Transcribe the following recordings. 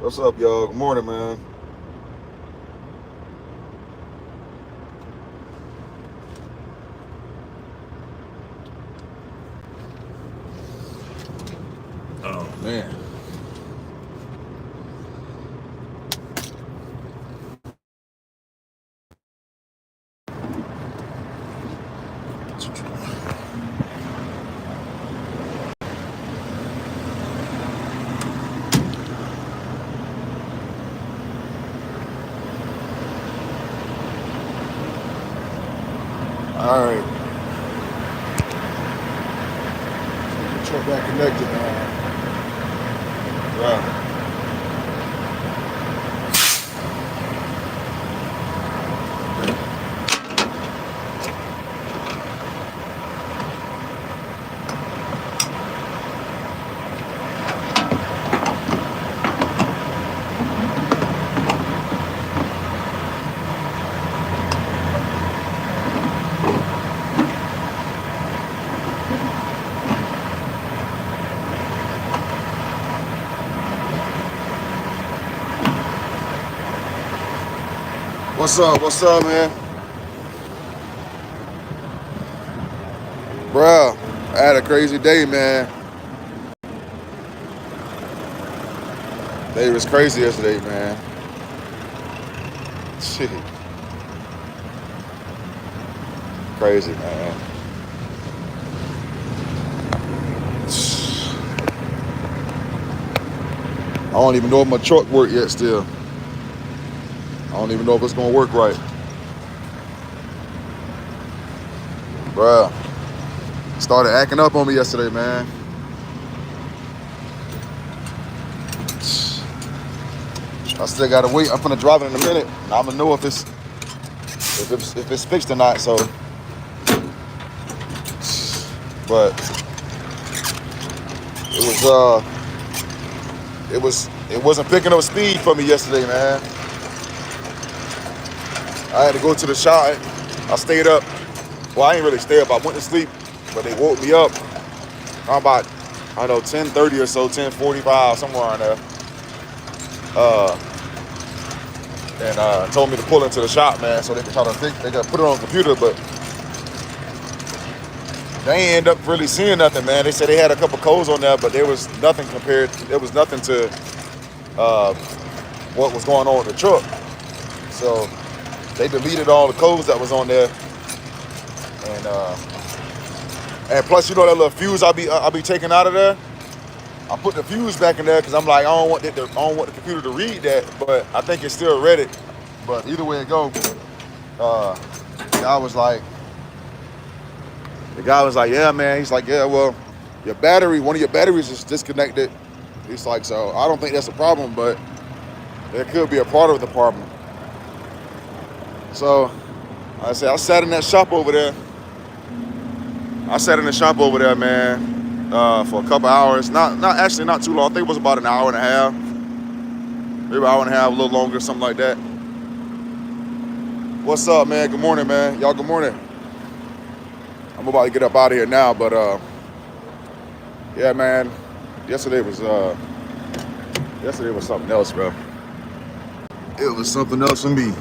What's up, y'all? Good morning, man. Oh, man. All right. Get the truck back connected, man. Wow. What's up? What's up, man? Bruh, I had a crazy day, man. Day was crazy yesterday, man. Shit. Crazy, man. I don't even know if my truck worked yet still. I don't even know if it's gonna work right. Bruh. Started acting up on me yesterday, man. I still gotta wait. I'm gonna drive it in a minute. I'm gonna know if it's fixed or not. So, but it wasn't picking up speed for me yesterday, man. I had to go to the shop. I stayed up. Well, I ain't really stay up. I went to sleep, but they woke me up. I'm about, I don't know, 10:30 or so, 10:45, somewhere around there. And told me to pull into the shop, man, so they could try to fix. They could put it on the computer, but they ain't end up really seeing nothing, man. They said they had a couple codes on there, but there was nothing compared. There was nothing to what was going on with the truck. So they deleted all the codes that was on there, and plus, you know that little fuse I'll be taking out of there. I put the fuse back in there because I'm like, I don't want the computer to read that, but I think it still read it. But either way it go, the guy was like, yeah, man. He's like, yeah, well, one of your batteries is disconnected. He's like, so I don't think that's a problem, but there could be a part of the problem. So I said, I sat in that shop over there. Man. For a couple hours, not too long. I think it was about an hour and a half, maybe an hour and a half, a little longer, something like that. What's up, man? Good morning, man. Y'all, good morning. I'm about to get up out of here now, but yeah, man. Yesterday was something else, bro. It was something else for me.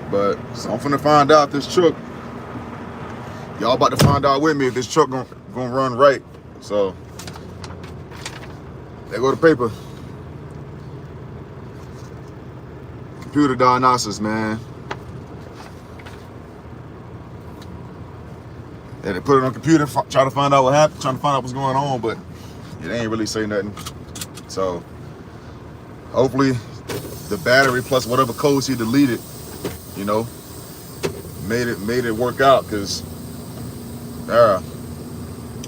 But so I'm finna find out this truck. Y'all about to find out with me if this truck gonna run right. So there go the paper. Computer diagnosis, man. Had to put it on computer, try to find out what happened, trying to find out what's going on, but it ain't really say nothing. So hopefully the battery plus whatever codes he deleted, you know, made it work out, because I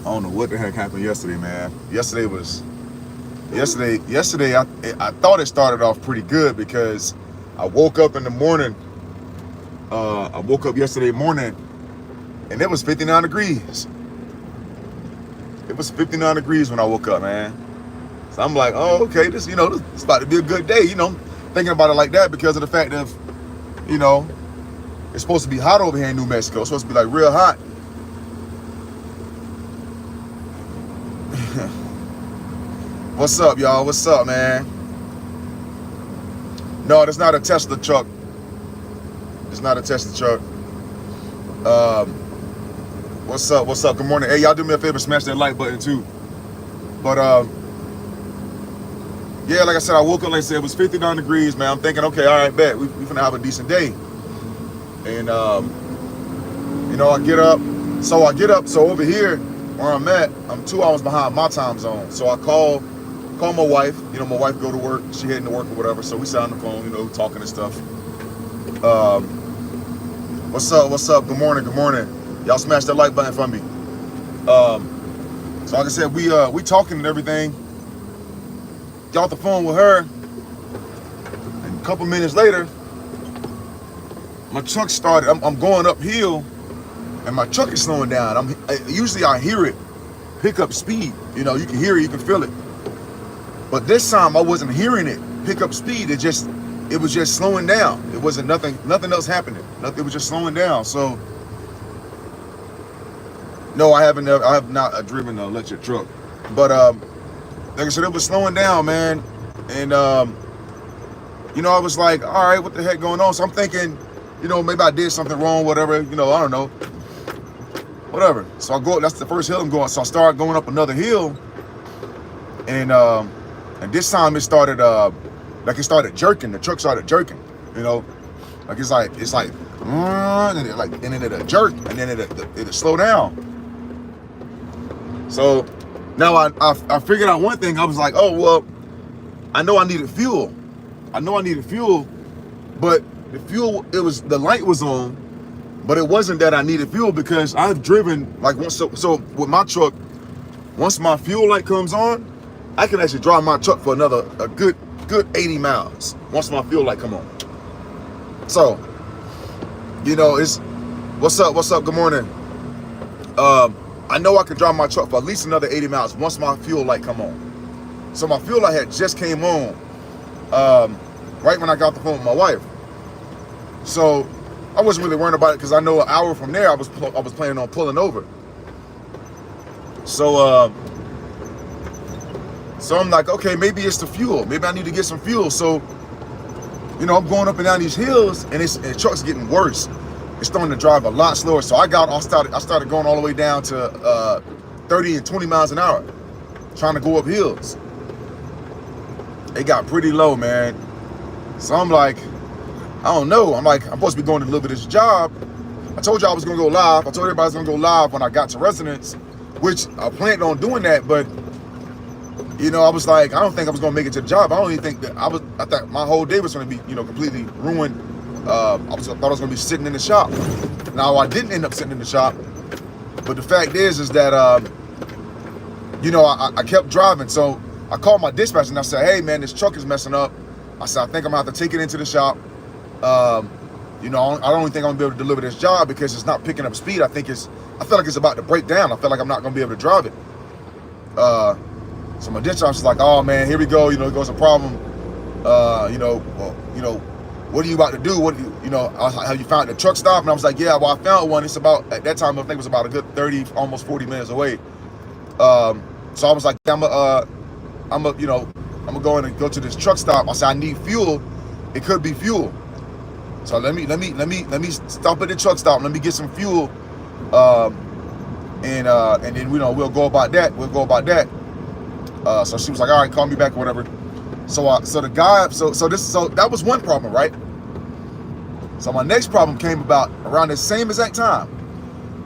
don't know what the heck happened yesterday, man. Yesterday I thought it started off pretty good because I woke up in the morning. I woke up yesterday morning and it was 59 degrees. It was 59 degrees when I woke up, man. So I'm like, oh, okay, this is about to be a good day, thinking about it like that because of the fact that, it's supposed to be hot over here in New Mexico. It's supposed to be like real hot. What's up, y'all? What's up, man? No, it's not a Tesla truck. It's not a Tesla truck. Um, what's up? What's up? Good morning. Hey, y'all do me a favor, smash that like button too. But yeah, like I said, I woke up, like I said, it was 59 degrees, man. I'm thinking, okay, all right, bet. We finna have a decent day. And, you know, I get up. So over here where I'm at, I'm 2 hours behind my time zone. So I call my wife. You know, my wife go to work. She heading to work or whatever. So we sat on the phone, you know, talking and stuff. What's up? What's up? Good morning. Good morning. Y'all smash that like button for me. So like I said, we talking and everything. Got off the phone with her, and a couple minutes later, my truck started. I'm going uphill, and my truck is slowing down. Usually I hear it pick up speed. You know, you can hear it, you can feel it. But this time I wasn't hearing it pick up speed. It was just slowing down. It wasn't nothing else happening. It was just slowing down. So no, I have not driven an electric truck, but like I said, it was slowing down, man. And you know, I was like, all right, what the heck going on? So I'm thinking, you know, maybe I did something wrong, whatever, you know, I don't know, whatever. So I go, that's the first hill I'm going. So I started going up another hill, and this time it started jerking. The truck started jerking, you know, like it's like and then it'll jerk, and then it'll slow down. So now I figured out one thing. I was like, oh, well, I know I needed fuel. But the fuel, the light was on, but it wasn't that I needed fuel, because I've driven like once. So with my truck, once my fuel light comes on, I can actually drive my truck for a good 80 miles once my fuel light come on. So, you know, what's up? Good morning. I know I can drive my truck for at least another 80 miles once my fuel light come on. So my fuel light had just came on right when I got the phone with my wife. So I wasn't really worried about it, because I know an hour from there I was planning on pulling over. So I'm like, okay, maybe it's the fuel. Maybe I need to get some fuel. So, you know, I'm going up and down these hills, and the truck's getting worse. It's starting to drive a lot slower. So I started going all the way down to 30 and 20 miles an hour, trying to go up hills. It got pretty low, man. So I'm like, I don't know. I'm supposed to be going to deliver this job. I told you I was gonna go live. I told everybody I was gonna go live when I got to residence, which I planned on doing that, but you know, I was like, I don't think I was gonna make it to the job. I don't even think that I thought my whole day was gonna be, you know, completely ruined. I thought I was gonna be sitting in the shop. Now I didn't end up sitting in the shop, but the fact is that you know, I kept driving. So I called my dispatcher and I said, hey man, this truck is messing up. I said, I think I'm gonna have to take it into the shop. You know, I don't even think I'm gonna be able to deliver this job, because it's not picking up speed. I feel like it's about to break down. I feel like I'm not gonna be able to drive it. So my dispatcher's like, oh man, here we go. You know, it goes a problem. You know, well, you know, what are you about to do? You know, have you found the truck stop? And I was like, yeah, well, I found one. It's about, at that time, I think it was about a good 30, almost 40 minutes away. So I was like, I'm gonna go in and go to this truck stop. I said, I need fuel. It could be fuel. So let me stop at the truck stop. Let me get some fuel. And then, you know, we'll go about that. So she was like, all right, call me back or whatever. So that was one problem, right? So my next problem came about around the same exact time.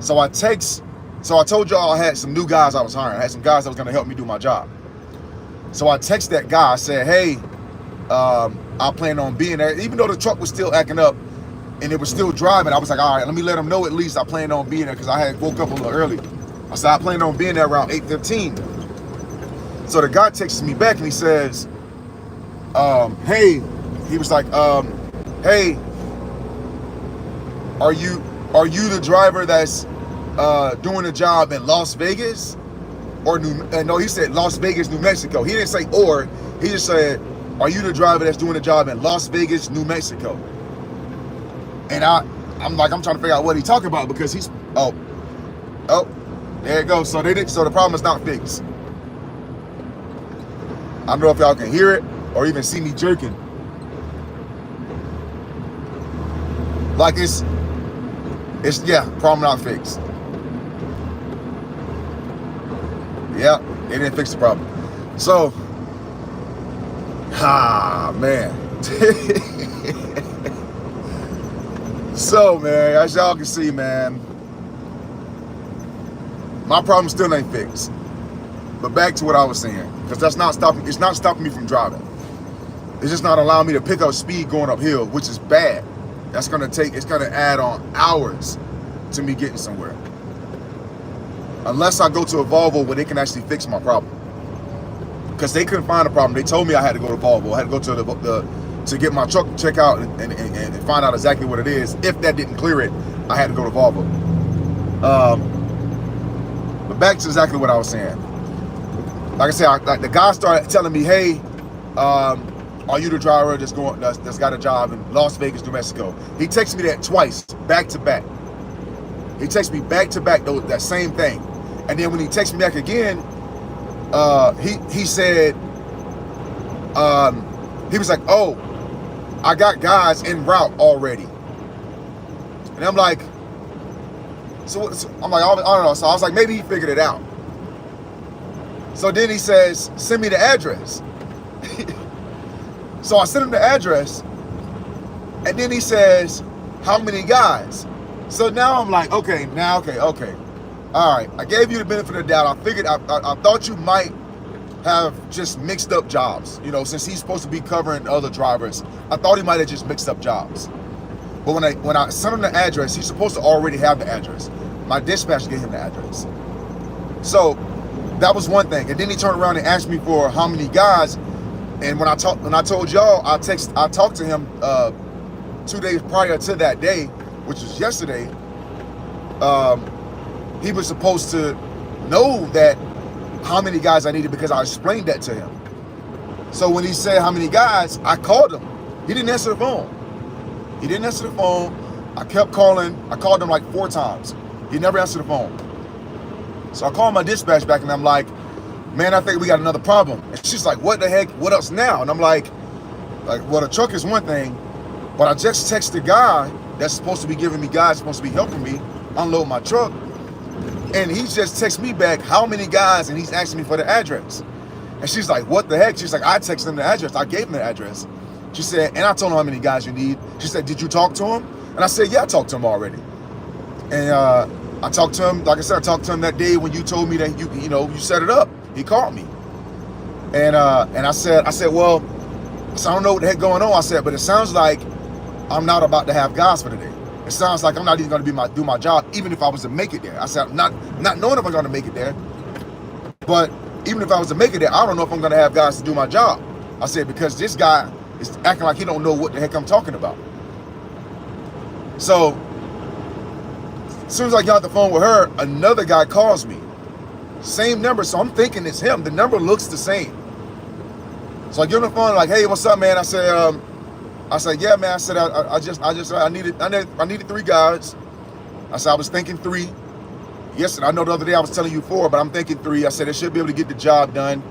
So I told y'all I had some new guys I was hiring. I had some guys that was gonna help me do my job. So I text that guy. I said, hey, I plan on being there. Even though the truck was still acting up and it was still driving, I was like, all right, let me let him know at least I plan on being there, because I had woke up a little early. I said, I plan on being there around 8:15. So the guy texts me back and he says, hey, he was like, hey, are you the driver that's doing the job in Las Vegas? Or no, he said Las Vegas, New Mexico. He didn't say or, he just said, are you the driver that's doing the job in Las Vegas, New Mexico? And I'm trying to figure out what he's talking about, because he's, oh, there it goes. So the problem is not fixed. I don't know if y'all can hear it or even see me jerking. Like it's yeah, problem not fixed. Yeah, they didn't fix the problem. So, man. So, man, as y'all can see, man, my problem still ain't fixed. But back to what I was saying, because it's not stopping me from driving. It's just not allowing me to pick up speed going uphill, which is bad. It's gonna add on hours to me getting somewhere. Unless I go to a Volvo where they can actually fix my problem. Because they couldn't find a problem. They told me I had to go to Volvo. I had to go to to get my truck check out and find out exactly what it is. If that didn't clear it, I had to go to Volvo. But back to exactly what I was saying. Like I said, the guy started telling me, hey, are you the driver that's got a job in Las Vegas, New Mexico? He texted me that twice, back to back. He texted me back to back, that same thing. And then when he texted me back again, he said, he was like, oh, I got guys en route already. And I'm like, so I'm like, I don't know. So I was like, maybe he figured it out. So then he says, send me the address. So I sent him the address. And then he says, how many guys? So now I'm like, okay. All right, I gave you the benefit of the doubt. I figured, I thought you might have just mixed up jobs. You know, since he's supposed to be covering other drivers, I thought he might have just mixed up jobs. But when I sent him the address, he's supposed to already have the address. My dispatcher gave him the address. So that was one thing. And then he turned around and asked me for how many guys. And when I told y'all, I talked to him 2 days prior to that day, which was yesterday. He was supposed to know that how many guys I needed because I explained that to him. So when he said how many guys, I called him. He didn't answer the phone. I kept calling. I called him like 4 times. He never answered the phone. So I called my dispatch back and I'm like, man, I think we got another problem. And she's like, what the heck? What else now? And I'm like, well, the truck is one thing, but I just texted the guy that's supposed to be giving me guys, supposed to be helping me unload my truck. And he just texted me back, how many guys? And he's asking me for the address. And she's like, what the heck? She's like, I texted him the address. I gave him the address. She said, and I told him how many guys you need. She said, did you talk to him? And I said, yeah, I talked to him already. And I talked to him, like I said, I talked to him that day when you told me that you set it up. He called me. And I said, well, I don't know what the heck going on. I said, but it sounds like I'm not about to have guys for the day. It sounds like I'm not even going to do my job, even if I was to make it there. I said, not knowing if I'm going to make it there, but even if I was to make it there, I don't know if I'm going to have guys to do my job. I said, because this guy is acting like he don't know what the heck I'm talking about. So as soon as I got off the phone with her, another guy calls me. Same number, so I'm thinking it's him. The number looks the same. So I give him the phone, like, hey, what's up, man? I said, yeah, man. I said, I needed 3 guys. I said, I was thinking 3. Yes, I know the other day I was telling you 4, but I'm thinking 3. I said, I should be able to get the job done.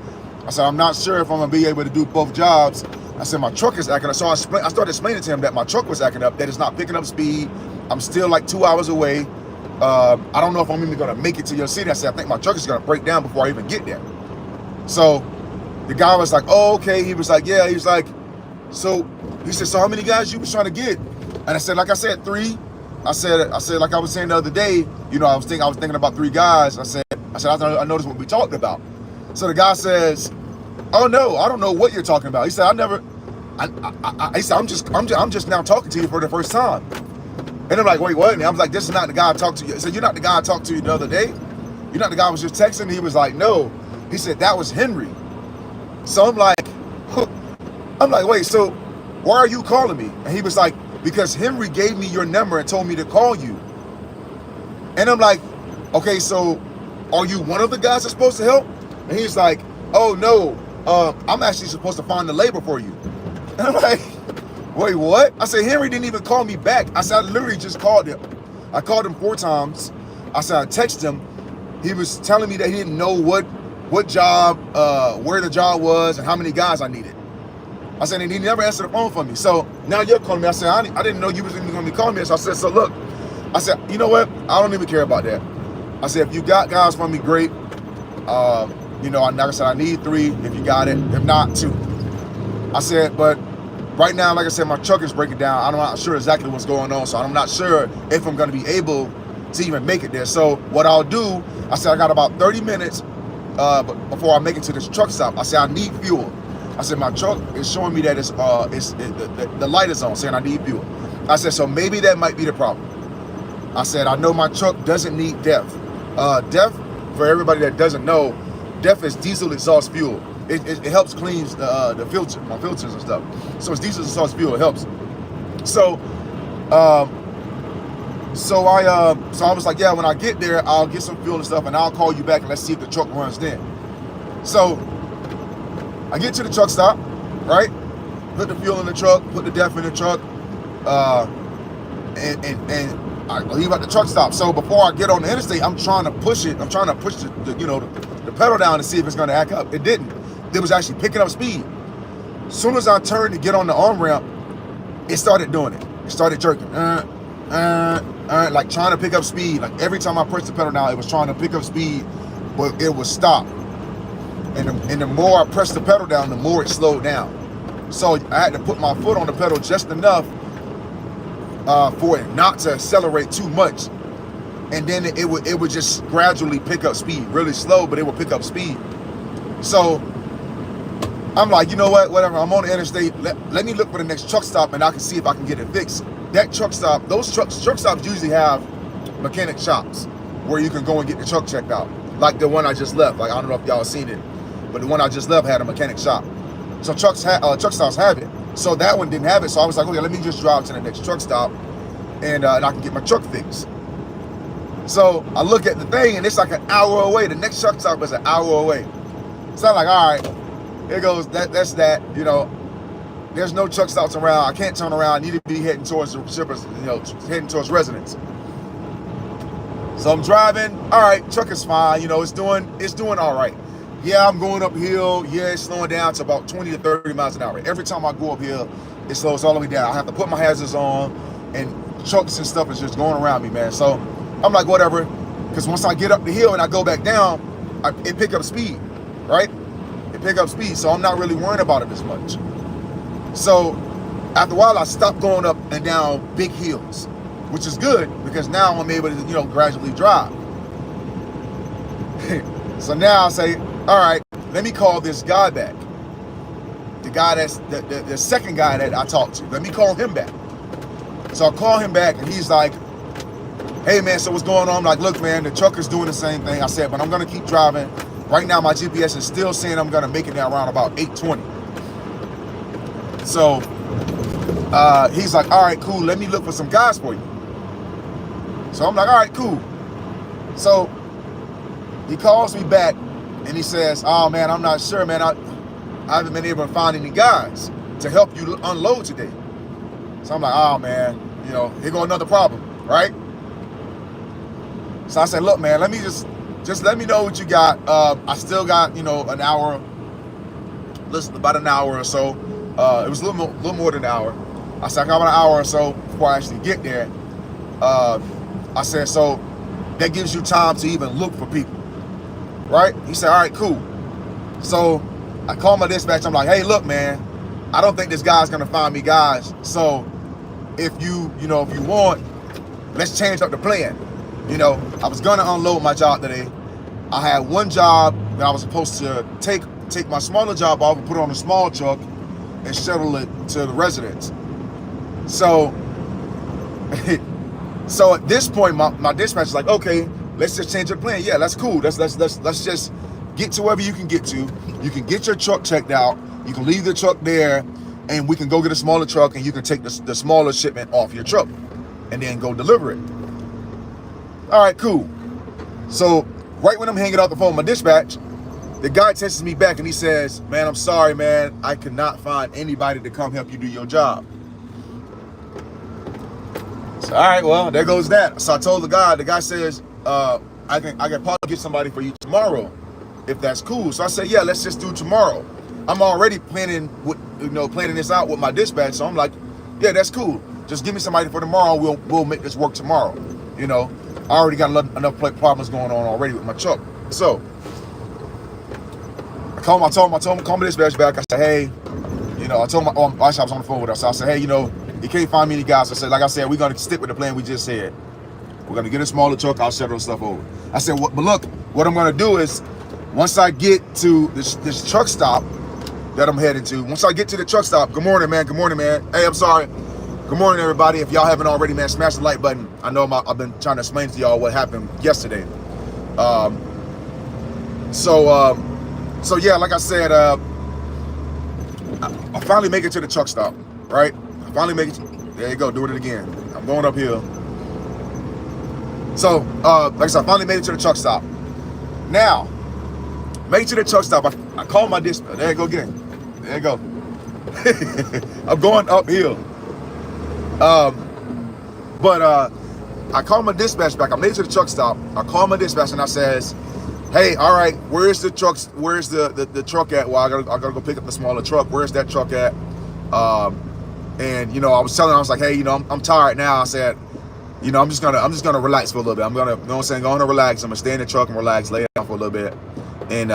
I said, I'm not sure if I'm gonna be able to do both jobs. I said, my truck is acting up. So I started explaining to him that my truck was acting up, that it's not picking up speed. I'm still like 2 hours away. I don't know if I'm even gonna make it to your city. I said, I think my truck is gonna break down before I even get there. So the guy was like, oh, okay. He was like, yeah. He was like, so he said, so how many guys you was trying to get? And I said, like I said, 3. I said, like I was saying the other day, I was thinking about 3 guys. I I noticed what we talked about. So the guy says, oh no, I don't know what you're talking about. He said, he said, I'm just now talking to you for the first time. And I'm like, wait, what? And I was like, this is not the guy I talked to you. He said, you're not the guy I talked to you the other day? You're not the guy I was just texting? He was like, no. He said, that was Henry. So I'm like, wait, so why are you calling me? And he was like, because Henry gave me your number and told me to call you. And I'm like, okay, so are you one of the guys that's supposed to help? And he's like, oh no, I'm actually supposed to find the labor for you. And I'm like, wait, what? I said, Henry didn't even call me back. I said, I literally just called him. I called him 4 times. I said, I texted him. He was telling me that he didn't know what what job, where the job was, and how many guys I needed. I said, and he never answered the phone for me. So now you're calling me. I said, I didn't know you was even going to be calling me. So I said, so look, I said, you know what? I don't even care about that. I said, if you got guys for me, great. You know, like I said, I need 3 if you got it. If not, 2. I said, but right now, like I said, my truck is breaking down. I'm not sure exactly what's going on. So I'm not sure if I'm going to be able to even make it there. So what I'll do, I said, I got about 30 minutes before I make it to this truck stop. I said, I need fuel. I said, my truck is showing me that the light is on, saying I need fuel. I said, so maybe that might be the problem. I said, I know my truck doesn't need DEF. DEF, for everybody that doesn't know, DEF is diesel exhaust fuel. It helps clean the filter, my filters and stuff. So it's diesel exhaust fuel. It helps. So, so I was like, yeah, when I get there, I'll get some fuel and stuff, and I'll call you back and let's see if the truck runs then. So I get to the truck stop, right? Put the fuel in the truck, put the DEF in the truck, and I leave at the truck stop. So before I get on the interstate, I'm trying to push it. I'm trying to push the pedal down to see if it's going to act up. It didn't. It was actually picking up speed. As soon as I turned to get on the on-ramp, it started doing it. It started jerking. Like trying to pick up speed. Like every time I pressed the pedal down, it was trying to pick up speed, but it would stop. And the more I pressed the pedal down, the more it slowed down. So I had to put my foot on the pedal just enough for it not to accelerate too much. And then it would just gradually pick up speed, really slow, but it would pick up speed. So I'm like, you know what, whatever, I'm on the interstate, let me look for the next truck stop and I can see if I can get it fixed. That truck stop, those truck stops usually have mechanic shops where you can go and get the truck checked out. Like the one I just left, like I don't know if y'all seen it, but the one I just left had a mechanic shop. So truck stops have it. So that one didn't have it. So I was like, okay, let me just drive to the next truck stop and I can get my truck fixed. So I look at the thing and it's like an hour away. The next truck stop is an hour away. So I'm like, all right, here goes, that's that, you know, there's no truck stops around. I can't turn around. I need to be heading towards the shippers, you know, heading towards residents. So I'm driving. All right, truck is fine. You know, it's doing all right. Yeah, I'm going uphill. Yeah, it's slowing down to about 20 to 30 miles an hour. Every time I go uphill, it slows all the way down. I have to put my hazards on, and trucks and stuff is just going around me, man. So I'm like, whatever, because once I get up the hill and I go back down, it pick up speed, right? It pick up speed, so I'm not really worrying about it as much. So after a while, I stopped going up and down big hills, which is good because now I'm able to, you know, gradually drive. So now I say, all right, let me call this guy back. The guy that's the second guy that I talked to. Let me call him back. So I call him back and he's like, hey man, so what's going on? I'm like, look man, the truck is doing the same thing. I said, but I'm gonna keep driving. Right now my GPS is still saying I'm gonna make it there around about 8:20. So he's like, all right, cool, let me look for some guys for you. So I'm like, all right, cool. So he calls me back and he says, oh man, I'm not sure, man. I haven't been able to find any guys to help you unload today. So I'm like, oh man, you know, here go another problem, right? So I said, look, man, let me just let me know what you got. I still got, you know, an hour, about an hour or so. It was a little more than an hour. I said, I got about an hour or so before I actually get there. I said, so that gives you time to even look for people, right? He said, all right, cool. So I called my dispatch. I'm like, hey, look, man, I don't think this guy's gonna find me guys. So if you want, let's change up the plan. You know, I was gonna unload my job today. I had one job that I was supposed to take my smaller job off and put it on a small truck and shuttle it to the residents. So, so at this point, my dispatch is like, okay, let's just change the plan. Yeah, that's cool. Let's just get to wherever you can get to. You can get your truck checked out. You can leave the truck there, and we can go get a smaller truck, and you can take the smaller shipment off your truck, and then go deliver it. All right, cool. So right when I'm hanging out the phone with my dispatch, the guy texts me back and he says, man, I'm sorry, man. I cannot find anybody to come help you do your job. So, all right, well, there goes that. So I told the guy says, I can probably get somebody for you tomorrow. if that's cool. So I said, yeah, let's just do tomorrow. I'm already planning this out with my dispatch. So I'm like, yeah, that's cool. Just give me somebody for tomorrow. We'll make this work tomorrow. You know, I already got enough problems going on already with my truck. So I told him, call my dispatch back. I said, hey, I told him, I was on the phone with us. So I said, hey, you can't find me any guys. I said, like I said, we're gonna stick with the plan we just said. We're gonna get a smaller truck. I'll settle stuff over. I said, but look, what I'm gonna do is, once I get to this truck stop that I'm heading to, once I get to the truck stop, good morning, man. Hey, I'm sorry. Good morning, everybody. If y'all haven't already, man, smash the like button. I know I've been trying to explain to y'all what happened yesterday. So yeah, like I said, I finally make it to the truck stop, right? I finally make it. There you go, doing it again. I'm going uphill. So, like I said, I finally made it to the truck stop. Now, make it to the truck stop. I call my dispatch. There you go again. There you go. I'm going uphill. But I call my dispatch back. I made it to the truck stop. I call my dispatch and I says, hey, all right, where's the truck? Where's the truck at? Well, I gotta go pick up the smaller truck. Where's that truck at? And I was telling him, I was like, hey, I'm tired now. I said, I'm just gonna relax for a little bit. I'm gonna, gonna relax. I'm gonna stay in the truck and relax, lay down for a little bit. And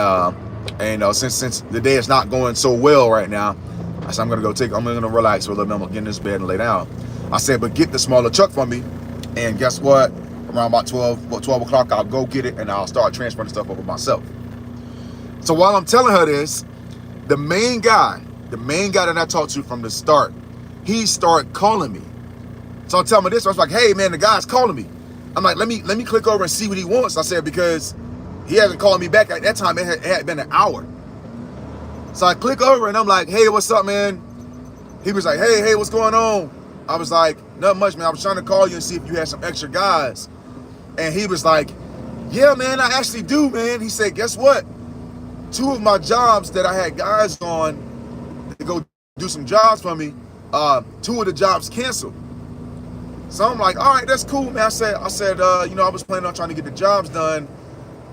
since the day is not going so well right now, I said I'm gonna relax for a little bit. I'm gonna get in this bed and lay down. I said, but get the smaller truck for me. And guess what? Around about 12 o'clock, I'll go get it and I'll start transferring the stuff over myself. So while I'm telling her this, the main guy that I talked to from the start, he started calling me. So I'm telling her this, I was like, hey man, the guy's calling me. I'm like, let me click over and see what he wants. I said, because he hasn't called me back. At that time, it had been an hour. So I click over and I'm like, hey, what's up, man? He was like, hey, what's going on? I was like, not much, man. I was trying to call you and see if you had some extra guys. And he was like, yeah, man, I actually do, man. He said, guess what? 2 of my jobs that I had guys on to go do some jobs for me, 2 of the jobs canceled. So I'm like, all right, that's cool, man. I said, I was planning on trying to get the jobs done.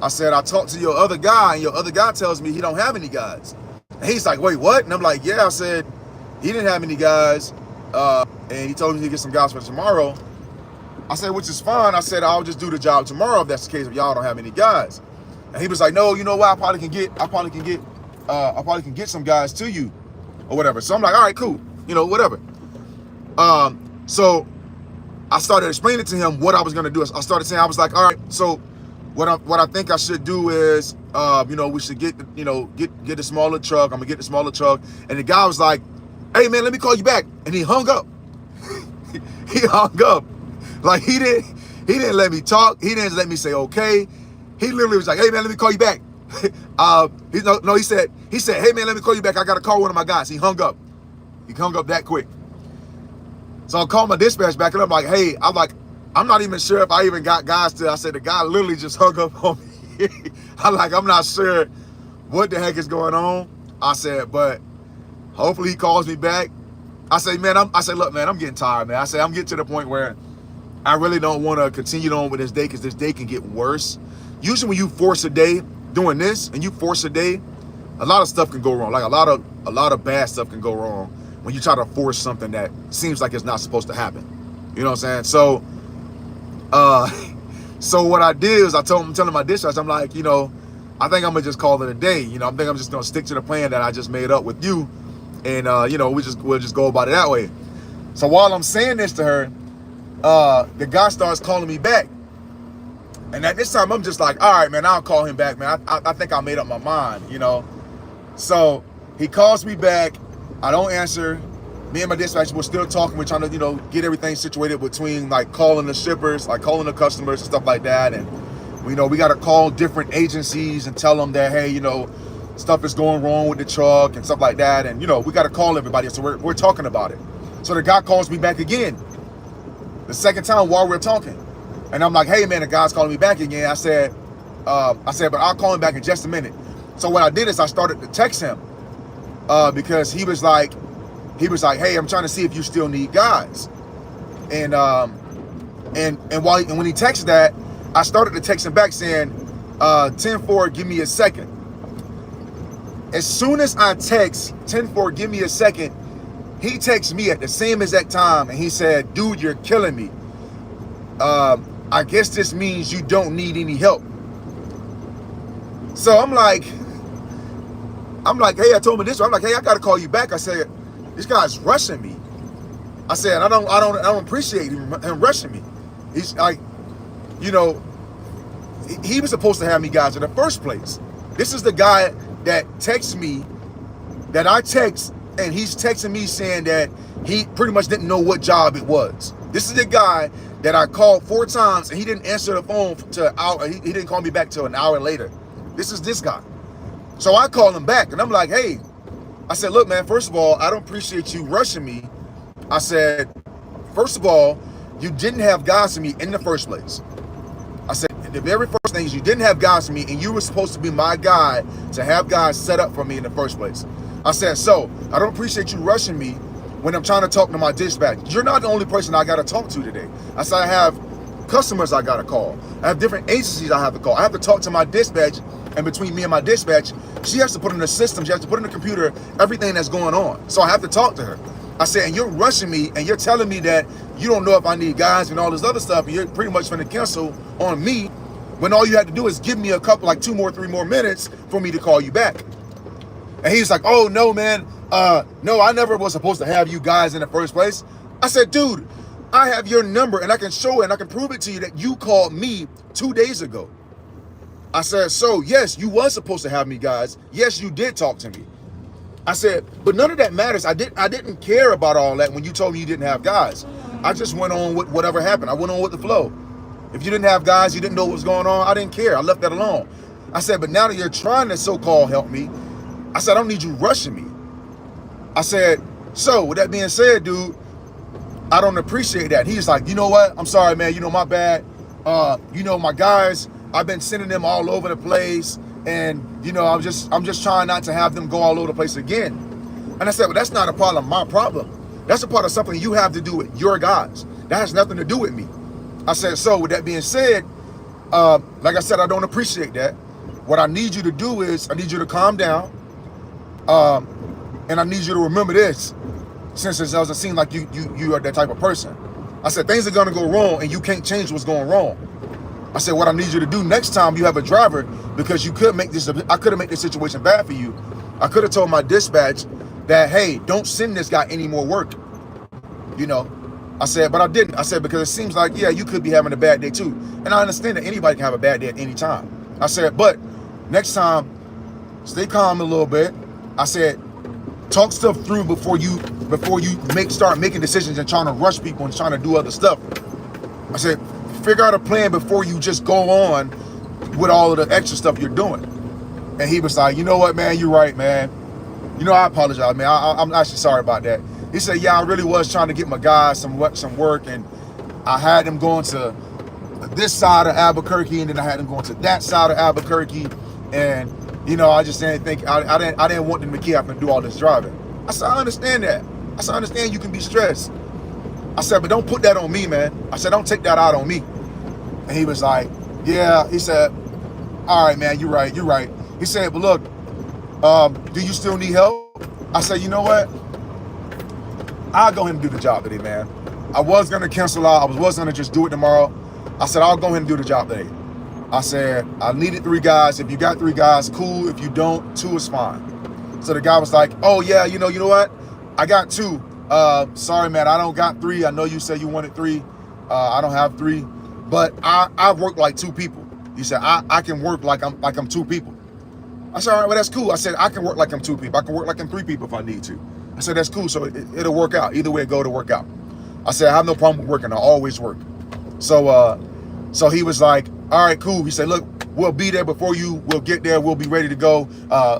I said, I talked to your other guy, and your other guy tells me he don't have any guys. And he's like, wait, what? And I'm like, yeah. I said, he didn't have any guys, and he told me to get some guys for tomorrow. I said, which is fine. I said, I'll just do the job tomorrow if that's the case, if y'all don't have any guys. And he was like, no, you know what? I probably can get some guys to you or whatever. So I'm like, all right, cool. Whatever. So I started explaining to him what I was going to do. I started saying, I was like, all right, so what I think I should do is, we should get a smaller truck. I'm gonna get the smaller truck. And the guy was like, hey man, let me call you back. And he hung up. He hung up. Like he didn't let me talk. He didn't let me say okay. He literally was like, hey man, let me call you back. He said, hey man, let me call you back. I gotta call one of my guys. He hung up. He hung up that quick. So I called my dispatch back and I'm like, hey, I'm not even sure if I even got guys to. I said, the guy literally just hung up on me. I'm not sure what the heck is going on. I said, but hopefully he calls me back. I said, look, man, I'm getting tired, man. I said, I'm getting to the point where I really don't want to continue on with this day because this day can get worse. Usually when you force a day doing this and you force a day, a lot of stuff can go wrong. Like a lot of bad stuff can go wrong when you try to force something that seems like it's not supposed to happen. You know what I'm saying? So what I did is I'm telling my dispatch, I'm like, I think I'm gonna just call it a day. I think I'm just gonna stick to the plan that I just made up with you, and we'll just go about it that way. So while I'm saying this to her, the guy starts calling me back, and at this time I'm just like, all right, man, I'll call him back, man. I think I made up my mind, So he calls me back. I don't answer. Me and my dispatcher were still talking. We're trying to, get everything situated between like calling the shippers, like calling the customers and stuff like that. And we got to call different agencies and tell them that, hey, stuff is going wrong with the truck and stuff like that. And, we got to call everybody. So we're talking about it. So the guy calls me back again, the second time while we're talking. And I'm like, hey man, the guy's calling me back again. I said, but I'll call him back in just a minute. So what I did is I started to text him because he was like, hey, I'm trying to see if you still need guys. And when he texted that, I started to text him back saying, 10-4, give me a second. As soon as I text 10-4, give me a second, he texts me at the same exact time, and he said, dude, you're killing me. I guess this means you don't need any help. So I'm like, hey, I told him this. I'm like, hey, I gotta call you back. I said, this guy's rushing me. I said, I don't appreciate him rushing me. He's like, you know, he was supposed to have me guys in the first place. This is the guy that texts me, that I text, and he's texting me saying that he pretty much didn't know what job it was. This is the guy that I called 4 times and he didn't answer the phone to an hour. He didn't call me back till an hour later. This is this guy. So I called him back and I'm like, hey, I said, look, man, first of all, I don't appreciate you rushing me. I said, first of all, you didn't have guys to me in the first place. I said, the very first thing is you didn't have guys to me, and you were supposed to be my guy to have guys set up for me in the first place. I said, so I don't appreciate you rushing me when I'm trying to talk to my dispatch. You're not the only person I got to talk to today. I said, I have customers I got to call. I have different agencies I have to call. I have to talk to my dispatch, and between me and my dispatch, she has to put in the system, she has to put in the computer everything that's going on. So I have to talk to her. I said, and you're rushing me, and you're telling me that you don't know if I need guys and all this other stuff, and you're pretty much going to cancel on me when all you had to do is give me a couple, like 2 more, 3 more minutes for me to call you back. And he's like, oh, no, man. No, I never was supposed to have you guys in the first place. I said, dude, I have your number, and I can show it, and I can prove it to you that you called me 2 days ago. I said, so, yes, you was supposed to have me guys. Yes, you did talk to me. I said, but none of that matters. I didn't care about all that when you told me you didn't have guys. I just went on with whatever happened. I went on with the flow. If you didn't have guys, you didn't know what was going on, I didn't care. I left that alone. I said, but now that you're trying to so-called help me, I said, I don't need you rushing me. I said, so with that being said, dude, I don't appreciate that. He's like, you know what? I'm sorry, man. You know, my bad. You know, my guys, I've been sending them all over the place. And, you know, I'm just trying not to have them go all over the place again. And I said, well, that's not a part of my problem. That's a part of something you have to do with your guys. That has nothing to do with me. I said, so with that being said, like I said, I don't appreciate that. What I need you to do is I need you to calm down. And I need you to remember this, since it doesn't seem like you are that type of person. I said, things are going to go wrong and you can't change what's going wrong. I said, what I need you to do next time you have a driver, because I could have made this situation bad for you. I could have told my dispatch that, hey, don't send this guy any more work. You know, I said, but I didn't. I said, because it seems like, yeah, you could be having a bad day too. And I understand that anybody can have a bad day at any time. I said, but next time, stay calm a little bit. I said, talk stuff through before you start making decisions and trying to rush people and trying to do other stuff. I said, figure out a plan before you just go on with all of the extra stuff you're doing. And he was like, you know what, man, you're right, man. You know, I apologize, man. I'm actually sorry about that. He said, yeah, I really was trying to get my guys some work, and I had them going to this side of Albuquerque, and then I had them going to that side of Albuquerque, and you know, I just didn't think I didn't want them to keep having to do all this driving. I said, I understand that. I said, I understand you can be stressed. I said, but don't put that on me, man. I said, don't take that out on me. And he was like, yeah. He said, all right, man, you're right. He said, but look, do you still need help? I said, you know what? I'll go ahead and do the job today, man. I was going to cancel out. I was going to just do it tomorrow. I said, I'll go ahead and do the job today. I said, I needed 3 guys. If you got 3 guys, cool. If you don't, 2 is fine. So the guy was like, oh, yeah, you know what? I got 2. Sorry, man, I don't got 3. I know you said you wanted 3. I don't have 3. But I work like 2 people. He said, I can work like I'm 2 people. I said, all right, well, that's cool. I said, I can work like I'm 2 people. I can work like I'm 3 people if I need to. I said, that's cool. So it'll work out. Either way it go, it'll work out. I said, I have no problem with working. I always work. So he was like, all right, cool. He said, look, we'll be there before you. We'll get there. We'll be ready to go.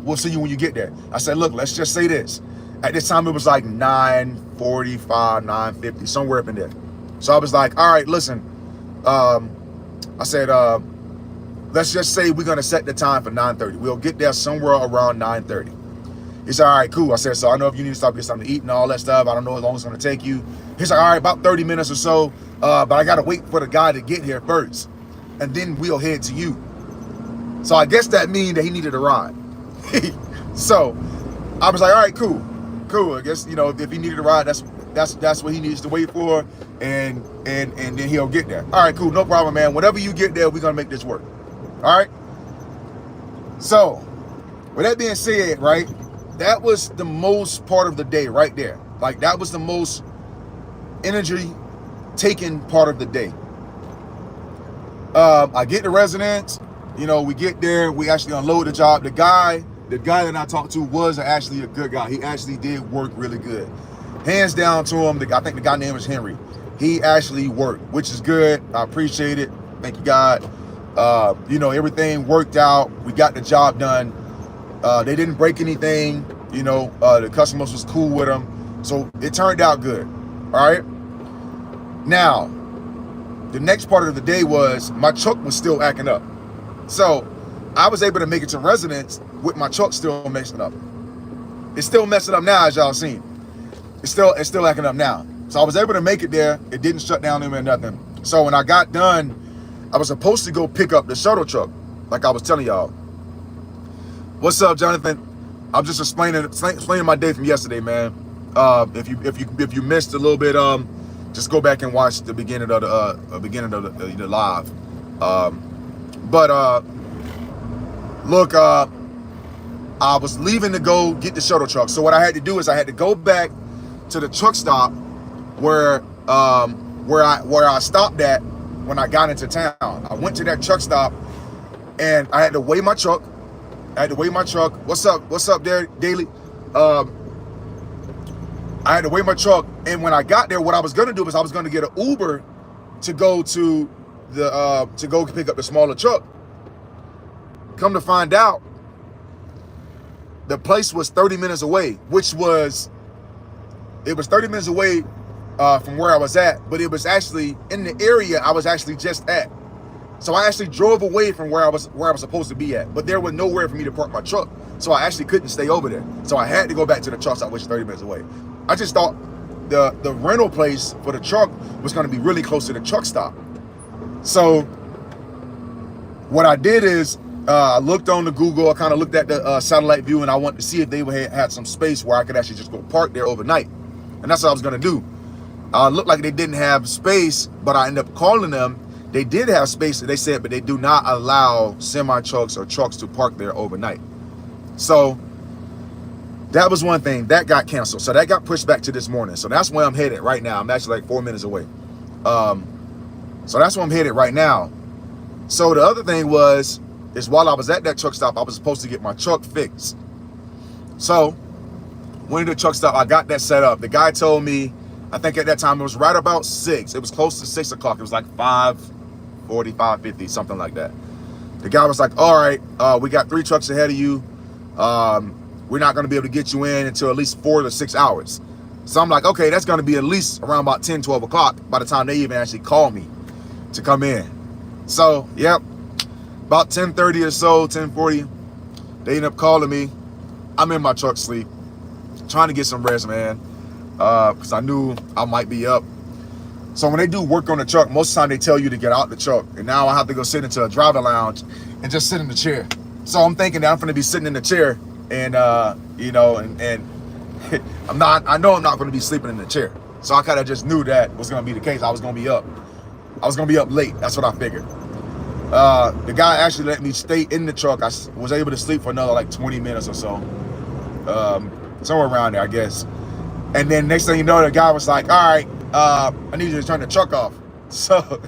We'll see you when you get there. I said, look, let's just say this. At this time, it was like 9:45, 9:50, somewhere up in there. So I was like, all right, listen. I said, let's just say we're going to set the time for 9:30. We'll get there somewhere around 9:30. He said, all right, cool. I said, so I know if you need to stop, get something to eat and all that stuff. I don't know how long it's going to take you. He's like, all right, about 30 minutes or so. But I got to wait for the guy to get here first. And then we'll head to you. So I guess that means that he needed a ride. So I was like, all right, cool. I guess, if he needed a ride, that's what he needs to wait for, and then he'll get there. All right, cool, no problem, man. Whenever you get there, we're gonna make this work. All right. So, with that being said, right, that was the most part of the day right there. Like, that was the most energy taking part of the day. I get the residence, we get there, we actually unload the job. The guy that I talked to was actually a good guy. He actually did work really good. Hands down to him, I think the guy name was Henry. He actually worked, which is good. I appreciate it. Thank you, God. Everything worked out. We got the job done. They didn't break anything. The customers was cool with them. So it turned out good. All right. Now, the next part of the day was my truck was still acting up. So I was able to make it to residence with my truck still messing up. It's still messing up now, as y'all seen. It's still acting up now. So I was able to make it there. It didn't shut down or nothing. So when I got done, I was supposed to go pick up the shuttle truck, like I was telling y'all. What's up, Jonathan? I'm just explaining my day from yesterday, man. If you missed a little bit, just go back and watch the beginning of the live. Look, I was leaving to go get the shuttle truck. So what I had to do is I had to go back to the truck stop where I stopped at when I got into town. I went to that truck stop and I had to weigh my truck. What's up there, Daily? I had to weigh my truck, and when I got there, what I was gonna do was I was gonna get an Uber to go to pick up the smaller truck. Come to find out, the place was 30 minutes away, it was 30 minutes away from where I was at, but it was actually in the area I was actually just at. So I actually drove away from where I was supposed to be at, but there was nowhere for me to park my truck. So I actually couldn't stay over there. So I had to go back to the truck stop, which is 30 minutes away. I just thought the rental place for the truck was going to be really close to the truck stop. So what I did is I looked on the Google, I kind of looked at the satellite view, and I wanted to see if they had some space where I could actually just go park there overnight. And that's what I was going to do. Looked like they didn't have space, but I ended up calling them. They did have space, they said, but they do not allow semi-trucks or trucks to park there overnight. So that was one thing. That got canceled. So that got pushed back to this morning. So that's where I'm headed right now. I'm actually like 4 minutes away. So that's where I'm headed right now. So the other thing is while I was at that truck stop, I was supposed to get my truck fixed. So went to the truck stop. I got that set up. The guy told me, I think at that time it was right about 6. It was close to 6 o'clock. It was like 5:40, 5:50, something like that. The guy was like, all right, we got 3 trucks ahead of you. We're not going to be able to get you in until at least 4 to 6 hours. So I'm like, okay, that's going to be at least around about 10, 12 o'clock by the time they even actually call me to come in. So, yep, about 10:30 or so, 10:40, they end up calling me. I'm in my truck sleep, trying to get some rest, man, because I knew I might be up. So when they do work on the truck, most of the time they tell you to get out the truck. And now I have to go sit into a driver lounge and just sit in the chair. So I'm thinking that I'm going to be sitting in the chair and, I know I'm not going to be sleeping in the chair. So I kind of just knew that was going to be the case. I was going to be up. I was going to be up late. That's what I figured. The guy actually let me stay in the truck. I was able to sleep for another like 20 minutes or so. Somewhere around there, I guess. And then next thing you know, the guy was like, all right, I need you to turn the truck off. So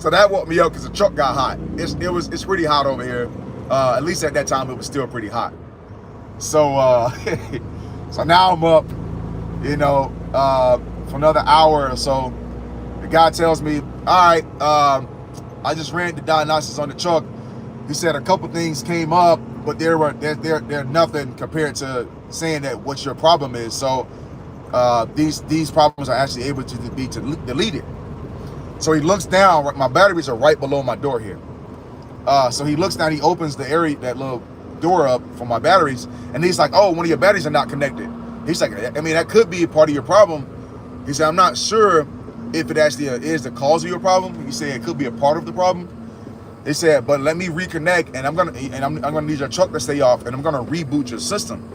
that woke me up because the truck got hot. It's pretty hot over here. At least at that time, it was still pretty hot. So so now I'm up, for another hour or so. The guy tells me, all right, I just ran the diagnostics on the truck. He said a couple things came up, but they're nothing compared to saying that what your problem is. So these problems are actually able to be deleted. So he looks down. My batteries are right below my door here. So he looks down. He opens the area, that little door up for my batteries, and he's like, "Oh, one of your batteries are not connected." He's like, "I mean, that could be a part of your problem." He said, "I'm not sure if it actually is the cause of your problem." He said it could be a part of the problem. They said, but let me reconnect, and I'm gonna need your truck to stay off, and I'm gonna reboot your system.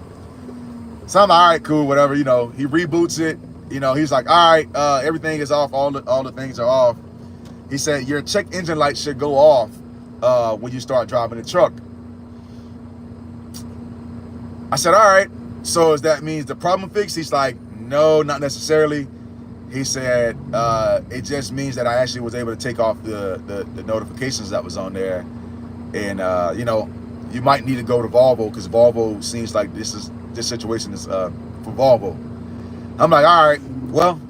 So I'm like, all right, cool, whatever. You know, he reboots it. You know, he's like, all right, everything is off. All the things are off. He said your check engine light should go off when you start driving the truck. I said, all right. So does that means the problem fixed? He's like, no, not necessarily. He said, it just means that I actually was able to take off the notifications that was on there. And, you know, you might need to go to Volvo because Volvo seems like this situation is for Volvo. I'm like, all right, well,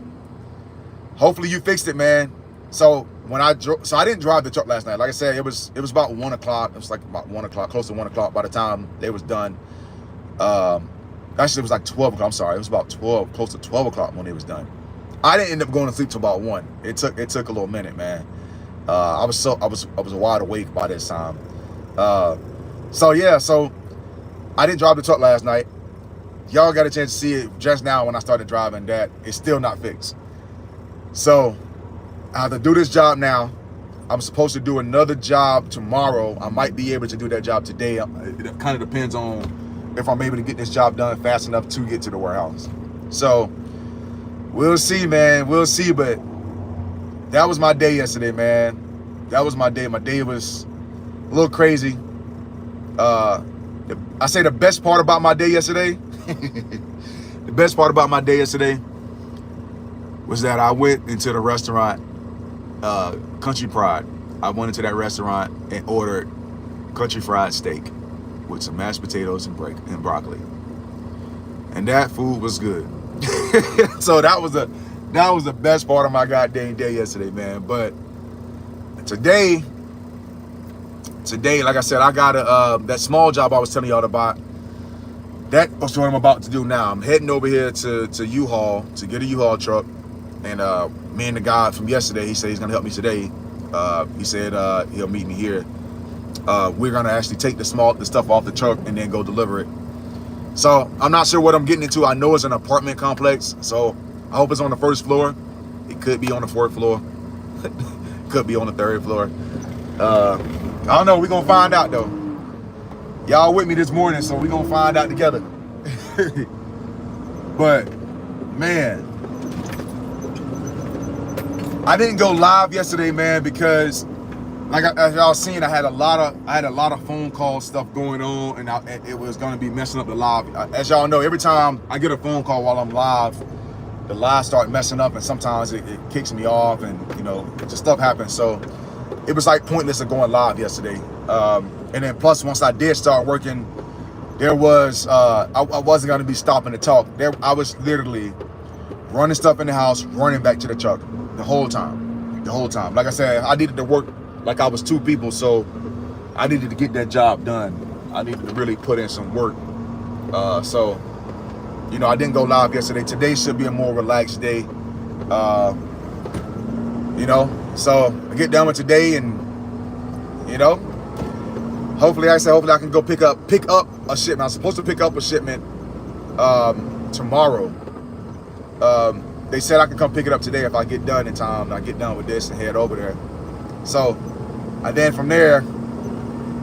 hopefully you fixed it, man. So when I didn't drive the truck last night. Like I said, it was about 1 o'clock. It was like about 1 o'clock, close to 1 o'clock by the time they was done. Actually, it was like 12 o'clock. I'm sorry. It was about 12, close to 12 o'clock when it was done. I didn't end up going to sleep till about 1. It took a little minute, man. I was wide awake by this time. So I didn't drive the truck last night. Y'all got a chance to see it just now when I started driving that it's still not fixed. So I have to do this job now. I'm supposed to do another job tomorrow. I might be able to do that job today. It kind of depends on if I'm able to get this job done fast enough to get to the warehouse. So we'll see, man. We'll see. But that was my day yesterday, man. That was my day. My day was a little crazy. I say the best part about my day yesterday, the best part about my day yesterday was that I went into the restaurant, Country Pride. I went into that restaurant and ordered country fried steak with some mashed potatoes and broccoli. And that food was good. So that was the best part of my goddamn day yesterday, man. But today, like I said, I got that small job I was telling y'all about. That was what I'm about to do now. I'm heading over here to U-Haul to get a U-Haul truck. And me and the guy from yesterday, he said he's gonna help me today. He said he'll meet me here. We're gonna actually take the stuff off the truck and then go deliver it. So I'm not sure what I'm getting into. I know it's an apartment complex, so I hope it's on the first floor. It could be on the 4th floor. Could be on the 3rd floor. I don't know. We're gonna find out though. Y'all with me this morning, so we're gonna find out together. But man, I didn't go live yesterday, man, because like as y'all seen, I had a lot of phone call stuff going on, and it was gonna be messing up the live. As y'all know, every time I get a phone call while I'm live, the live start messing up, and sometimes it kicks me off, and you know, just stuff happens. So it was like pointless of going live yesterday. And then plus, once I did start working, there was I wasn't gonna be stopping to talk. I was literally running stuff in the house, running back to the truck the whole time. Like I said, I needed to work like I was 2 people, so I needed to get that job done. I needed to really put in some work. So, you know, I didn't go live yesterday. Today should be a more relaxed day. You know, so I get done with today, and you know, hopefully I can go pick up a shipment. I'm supposed to pick up a shipment tomorrow. They said I can come pick it up today if I get done in time. I get done with this and head over there. So, and then from there,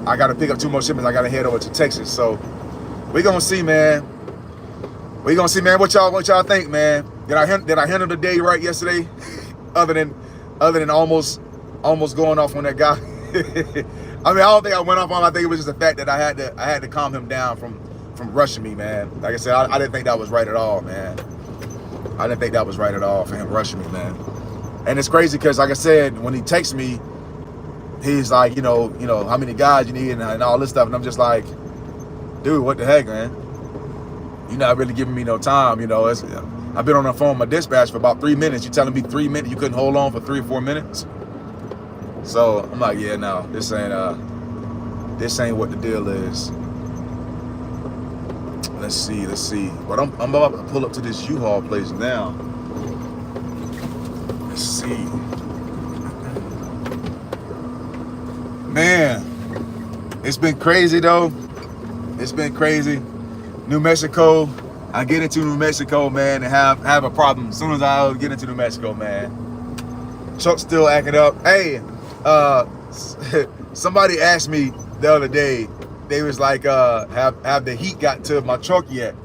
I got to pick up 2 more shipments. I got to head over to Texas. So, we're gonna see, man. We're gonna see, man. What y'all think, man? Did I handle the day right yesterday? other than almost going off on that guy. I mean, I don't think I went off on him. I think it was just the fact that I had to calm him down from rushing me, man. Like I said, I didn't think that was right at all, man. I didn't think that was right at all for him rushing me, man. And it's crazy because, like I said, when he texts me, he's like, you know, how many guys you need and all this stuff, and I'm just like, dude, what the heck, man? You're not really giving me no time, you know. I've been on the phone with my dispatch for about 3 minutes. You're telling me 3 minutes you couldn't hold on for 3 or 4 minutes? So I'm like, yeah, no, this ain't what the deal is. Let's see. But I'm about to pull up to this U-Haul place now. Let's see. Man, it's been crazy though. It's been crazy. New Mexico. I get into New Mexico, man, and have a problem as soon as I get into New Mexico, man. Truck's still acting up. Hey, Somebody asked me the other day, they was like, have the heat got to my truck yet?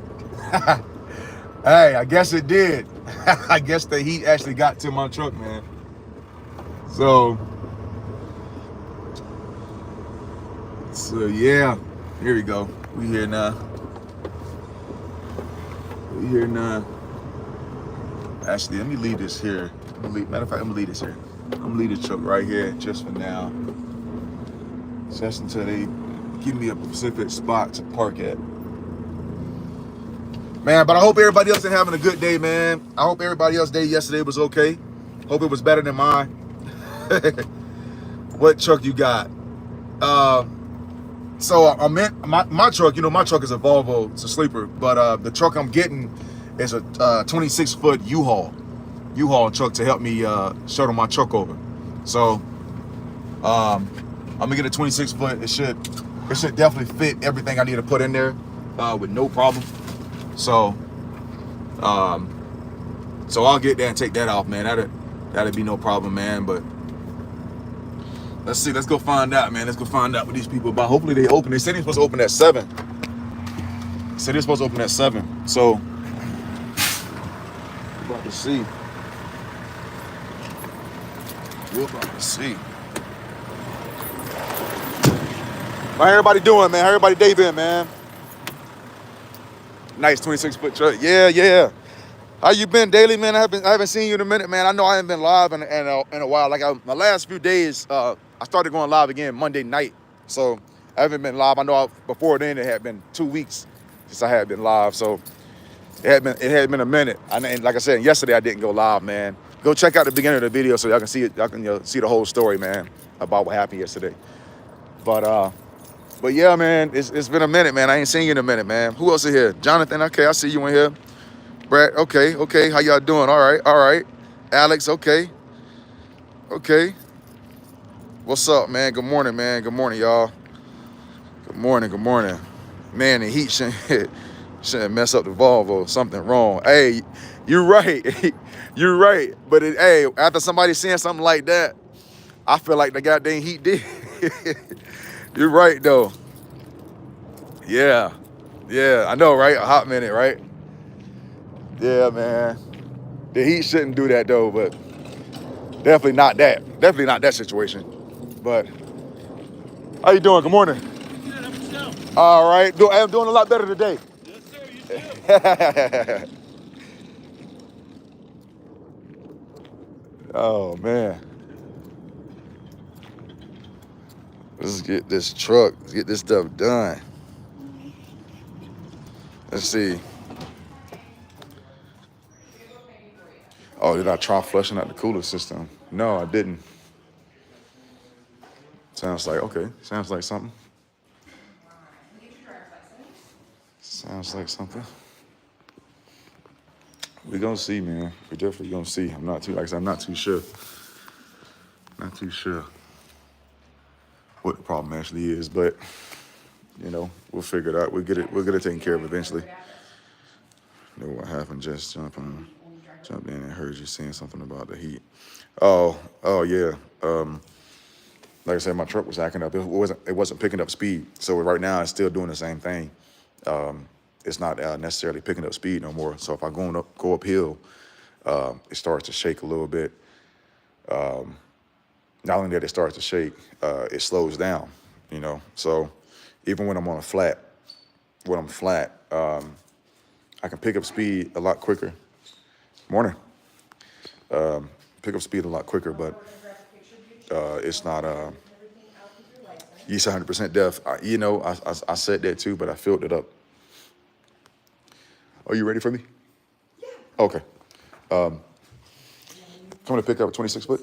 Hey, I guess it did. I guess the heat actually got to my truck, man. So yeah, here we go. We here now. We here now. Actually, let me leave this here. Matter of fact, I'm gonna leave this here. I'm gonna leave the truck right here just for now. Just until they give me a specific spot to park at. Man, but I hope everybody else is having a good day, man. I hope everybody else's day yesterday was okay. Hope it was better than mine. What truck you got? So I meant my truck, my truck is a Volvo, it's a sleeper, but the truck I'm getting is a 26-foot U-Haul truck to help me shuttle my truck over. So I'm gonna get a 26-foot. It should definitely fit everything I need to put in there with no problem. So I'll get there and take that off, man. That'd be no problem, man. But let's see. Let's go find out, man. Let's go find out what these people about. Hopefully they open. They said they're supposed to open at 7. They said they're supposed to open at 7. So we're about to see. We're about to see. How everybody doing, man? How everybody day been, man? Nice 26-foot truck. Yeah. How you been, Daily, man? I haven't seen you in a minute, man. I know I haven't been live in a while. Like my last few days, I started going live again Monday night. So I haven't been live. I know before then it had been 2 weeks since I had been live. So it had been a minute. And like I said, yesterday I didn't go live, man. Go check out the beginning of the video so y'all can see it. Y'all can see the whole story, man, about what happened yesterday. But yeah, man, it's been a minute, man. I ain't seen you in a minute, man. Who else is here? Jonathan, okay, I see you in here. Brad, okay. How y'all doing? All right. Alex, okay. What's up, man? Good morning, man. Good morning, y'all. Good morning. Man, the heat shouldn't mess up the Volvo. Something wrong. Hey, you're right. You're right. But hey, after somebody saying something like that, I feel like the goddamn heat did. You're right, though. Yeah, I know, right? A hot minute, right? Yeah, man. The heat shouldn't do that, though, but definitely not that. Definitely not that situation. But how you doing? Good morning. Good, how about yourself? All right. I'm doing a lot better today. Yes, sir, you too. Oh, man. Let's get this truck. Let's get this stuff done. Let's see. Oh, did I try flushing out the cooler system? No, I didn't. Sounds like something. Sounds like something. We're gonna see, man. We're definitely gonna see. I'm not too sure. Not too sure what the problem actually is, but we'll figure it out. We'll get it taken care of eventually. You know what happened? Just jumped in and heard you saying something about the heat. Oh yeah. Like I said, my truck was acting up. It wasn't picking up speed. So right now it's still doing the same thing. It's not necessarily picking up speed no more. So if I go uphill, it starts to shake a little bit. Not only that it starts to shake, it slows down. So even when I'm on a flat, I can pick up speed a lot quicker. Morning. Pick up speed a lot quicker, but it's not. He's 100% deaf. I said that too, but I filled it up. Are you ready for me? Yeah. Okay. Coming to pick up a 26-foot.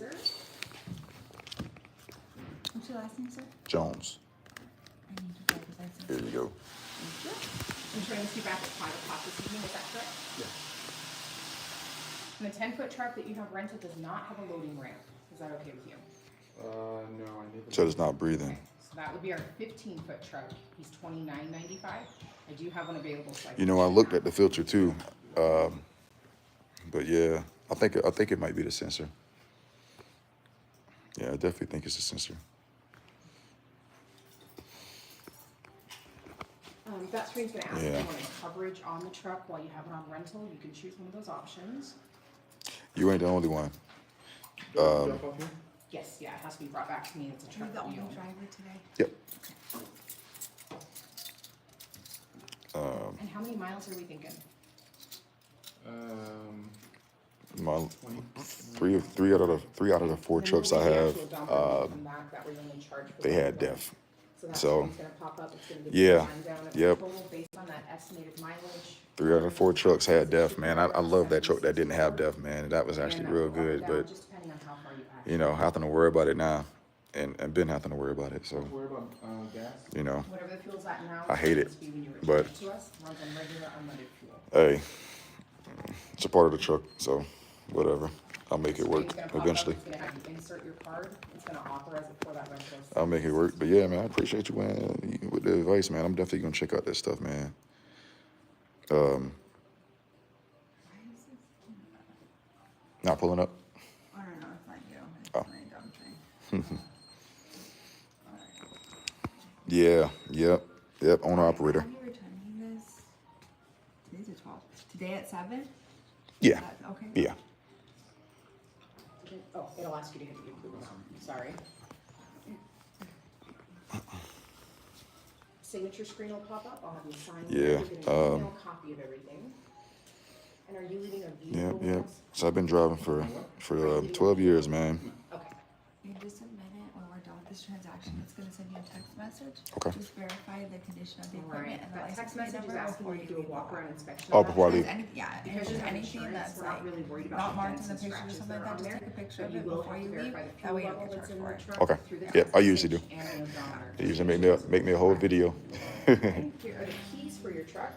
What's your last name, sir? Jones. I need to drive his license. Here you go. Thank you. I'm showing this to you back at 5 o'clock this evening. Is that correct? Yeah. And the 10-foot truck that you have rented does not have a loading ramp. Is that okay with you? No, I need to. So it's not breathing. So that would be our 15-foot truck. He's $29.95. I do have one available. So I looked at the filter too, but yeah, I think it might be the sensor. Yeah, I definitely think it's the sensor. we've got screens gonna ask Yeah. if you want coverage on the truck while you have it on rental. You can choose one of those options. You ain't the only one. Jump off here? Yes, yeah, it has to be brought back to me. It's a Are you truck the that only we own. driver today? Yep. And how many miles are we thinking? My 20. three out of the 4 Then trucks we'll I leave the have, actual dumper when we come back, that way you only charge for they the had dumper. DEF. So that So, screen's gonna pop up, it's gonna give you yeah, a rundown of the yep. total based on that estimated mileage. 3 out of 4 trucks had DEF, man. I love that truck that didn't have DEF, man. That was And actually that real will up or good, down, but just depending on how far you pack. you know, having to worry about it now, and been having to worry about it. So, Worry about gas. you know, Whatever the fuel's at now. I hate it, it's when you return but- it to us, runs on regular unleaded fuel. hey, it's a part of the truck, so whatever. I'll make it work Screen's gonna pop up, eventually. It's gonna have you insert your card, it's gonna authorize it for that rental. I'll make it work. But yeah, man, I appreciate you, man, with the advice, man. I'm definitely gonna check out that stuff, man. Why is this? Not pulling up. I don't know, it's not you. It's Oh. my dumb thing. Yeah, yep. Owner operator. Are you returning this? Today's the 12th. Today at 7? Yeah, Okay. yeah. Oh, it'll ask you to hit the approve now, sorry. Signature screen will pop up, I'll have you sign. Yeah, You're getting an email copy of everything. And are you leaving a Yep, vehicle? yep. So I've been driving for 12 years, man. Okay. In just a minute, when we're done with this transaction, it's gonna send you a text message. Okay. Just verify the condition of the All right, equipment and the that license text plate message is number asking before you to you do a leave the walk car. around inspection. Oh, of that. before I If leave. there's any, yeah, if Because there's you have anything insurance, that's we're not like really worried about not the marked dents in the and picture or scratches something that like are that, on just there, take a picture but of you it will before have you to leave. verify the That fuel way you level don't get that's charged in for the it. truck Okay. through the Yep, text I usually do. message and an odometer. They usually make me a whole video. Thank you. For the keys for your truck,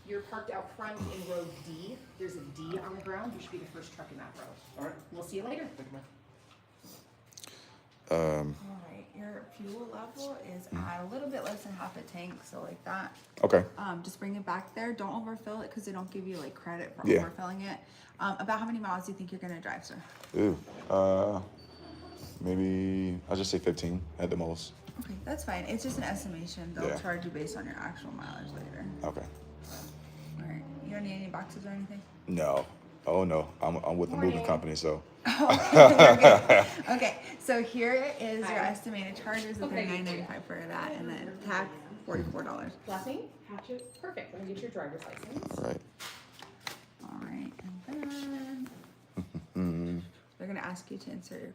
you're parked out front in row D. There's a D on the ground. You should be the first truck in that row. All right. We'll see you later. Thank you, man. Alright, your fuel level is at a little bit less than half a tank, so like that. Okay. Just bring it back there. Don't overfill it because they don't give you like credit for Yeah. overfilling it. About how many miles do you think you're gonna drive, sir? Ew. Maybe I'll just say 15 at the most. Okay, that's fine. It's just an estimation. They'll Yeah. charge you based on your actual mileage later. Okay. Alright. You don't need any boxes or anything? No. Oh no. I'm with the moving company, so. Okay, so here is your Hi. estimated charges. Okay. $39.95 for that, and then tax $44. Last name? Hatchet. Perfect. Let me get your driver's license. All right. Alright, and then they're gonna ask you to insert your.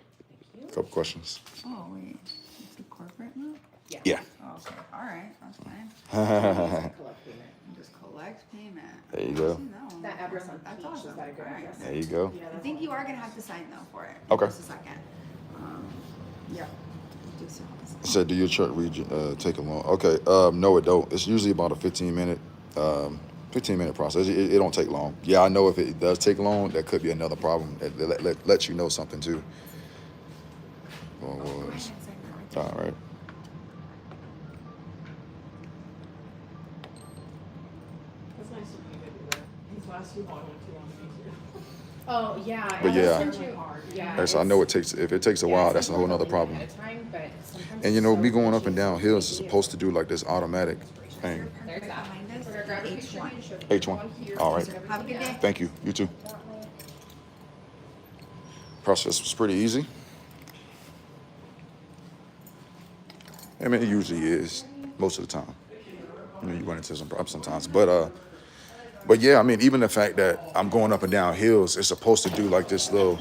Thank you. Couple questions. Oh wait, it's a corporate move. Yeah. Oh, okay, alright, that's fine. Collect payment. And just collect payment. There you go. No, That address on that's Peach, awesome. is that a good Alright. address? There you go. Yeah, I that's think all. you are gonna have to sign though for it. Okay. Just a second. Yeah. Just so you have to sign. Said, do your truck region take a long? Okay. No, it don't. It's usually about a 15-minute process. It don't take long. Yeah, I know if it does take long, that could be another problem. That lets you know something too. What Go ahead and was? sign that right there. All right. That's nice of you to do that. These last two long went too long to be here. Oh, yeah. But and yeah. it's too hard. Yeah. Okay, so I know it takes. If it takes a while, that's a whole nother problem. Ahead of time, but sometimes And you know, it's me so going up and glitchy. down hills is supposed to do like this automatic thing. There's that. Behind us, We're gonna grab a picture H1. of you, show the H1. one here, All right. everything Have a good down. day. Thank you. You too. Process was pretty easy. I mean, it usually is most of the time. You know, you run into some problems sometimes, but yeah, I mean, even the fact that I'm going up and down hills, it's supposed to do like this little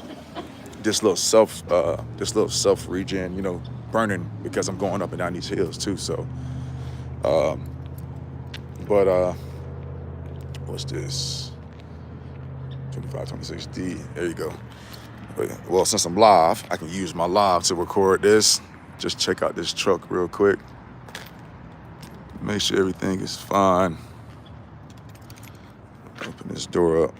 self regen, you know, burning because I'm going up and down these hills too. So, what's this? 2526D. There you go. Well, since I'm live, I can use my live to record this. Just check out this truck real quick. Make sure everything is fine. Open this door up.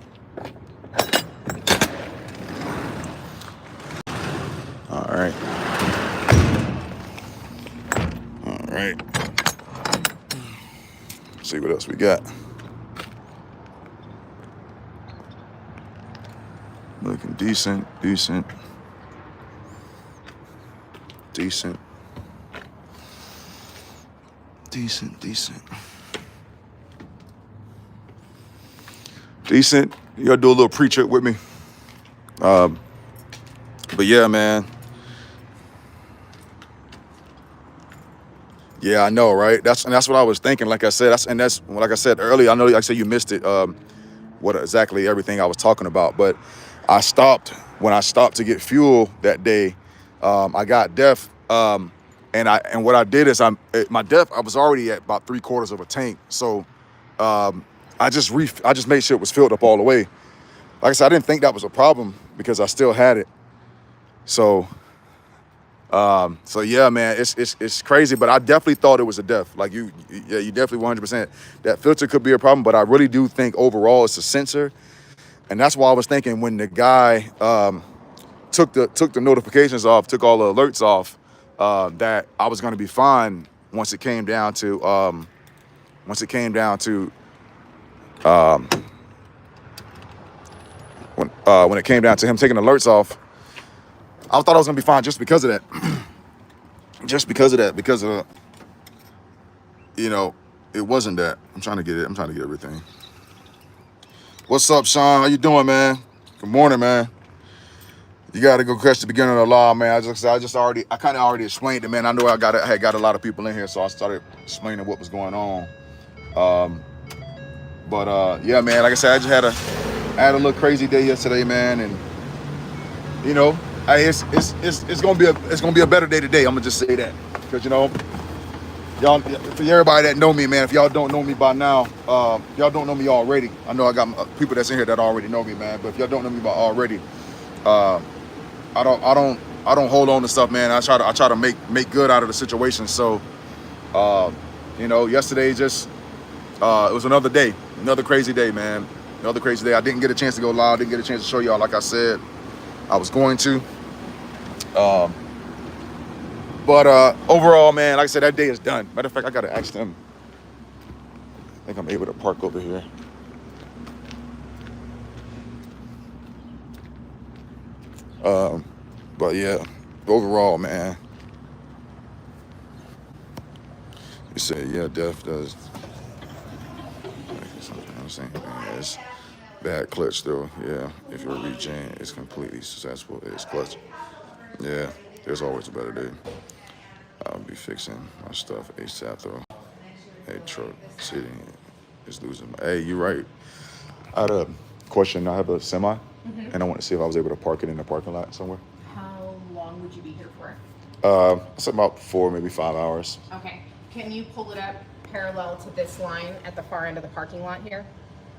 All right. All right. See what else we got. Looking decent. decent. You gotta do a little pre-trip with me. But yeah, man. Yeah, I know, right? That's what I was thinking. Like I said, that's like I said earlier. I know, like I said, you missed it. What exactly everything I was talking about, but when I stopped to get fuel that day. I got DEF, and what I did is my DEF. I was already at about 3/4 of a tank, so I just made sure it was filled up all the way. Like I said, I didn't think that was a problem because I still had it. So yeah, man, it's crazy, but I definitely thought it was a DEF. Like you definitely 100%. That filter could be a problem, but I really do think overall it's a sensor, and that's why I was thinking when the guy took the notifications off, took all the alerts off, that I was going to be fine once it came down to when it came down to him taking alerts off. I thought I was gonna be fine just because of that. because of it wasn't that. I'm trying to get everything. What's up, Sean? How you doing, man? Good morning, man. You gotta go catch the beginning of the law, man. I kind of already explained it, man. I know I had got a lot of people in here, so I started explaining what was going on. Yeah, man. Like I said, I had a little crazy day yesterday, man, and it's gonna be a better day today. I'm gonna just say that because y'all, for everybody that know me, man. If y'all don't know me by now, y'all don't know me already. I know I got people that's in here that already know me, man. But if y'all don't know me by already, I don't hold on to stuff, man. I try to make good out of the situation. So, yesterday just it was another day, another crazy day, man. Another crazy day. I didn't get a chance to go live. Didn't get a chance to show y'all like I said I was going to. But overall, man, like I said, that day is done. Matter of fact, I gotta ask them. I think I'm able to park over here. But yeah, overall, man. You say, yeah, DEF does. I'm saying, man, it's bad clutch though. Yeah, if your regen is completely successful, it's clutch. Yeah, there's always a better day. I'll be fixing my stuff ASAP though. Hey, truck sitting is losing. Hey, you're right. I had a question. I have a semi, and I want to see if I was able to park it in the parking lot somewhere. How long would you be here for? It's about 4, maybe 5 hours. Okay. Can you pull it up parallel to this line at the far end of the parking lot here?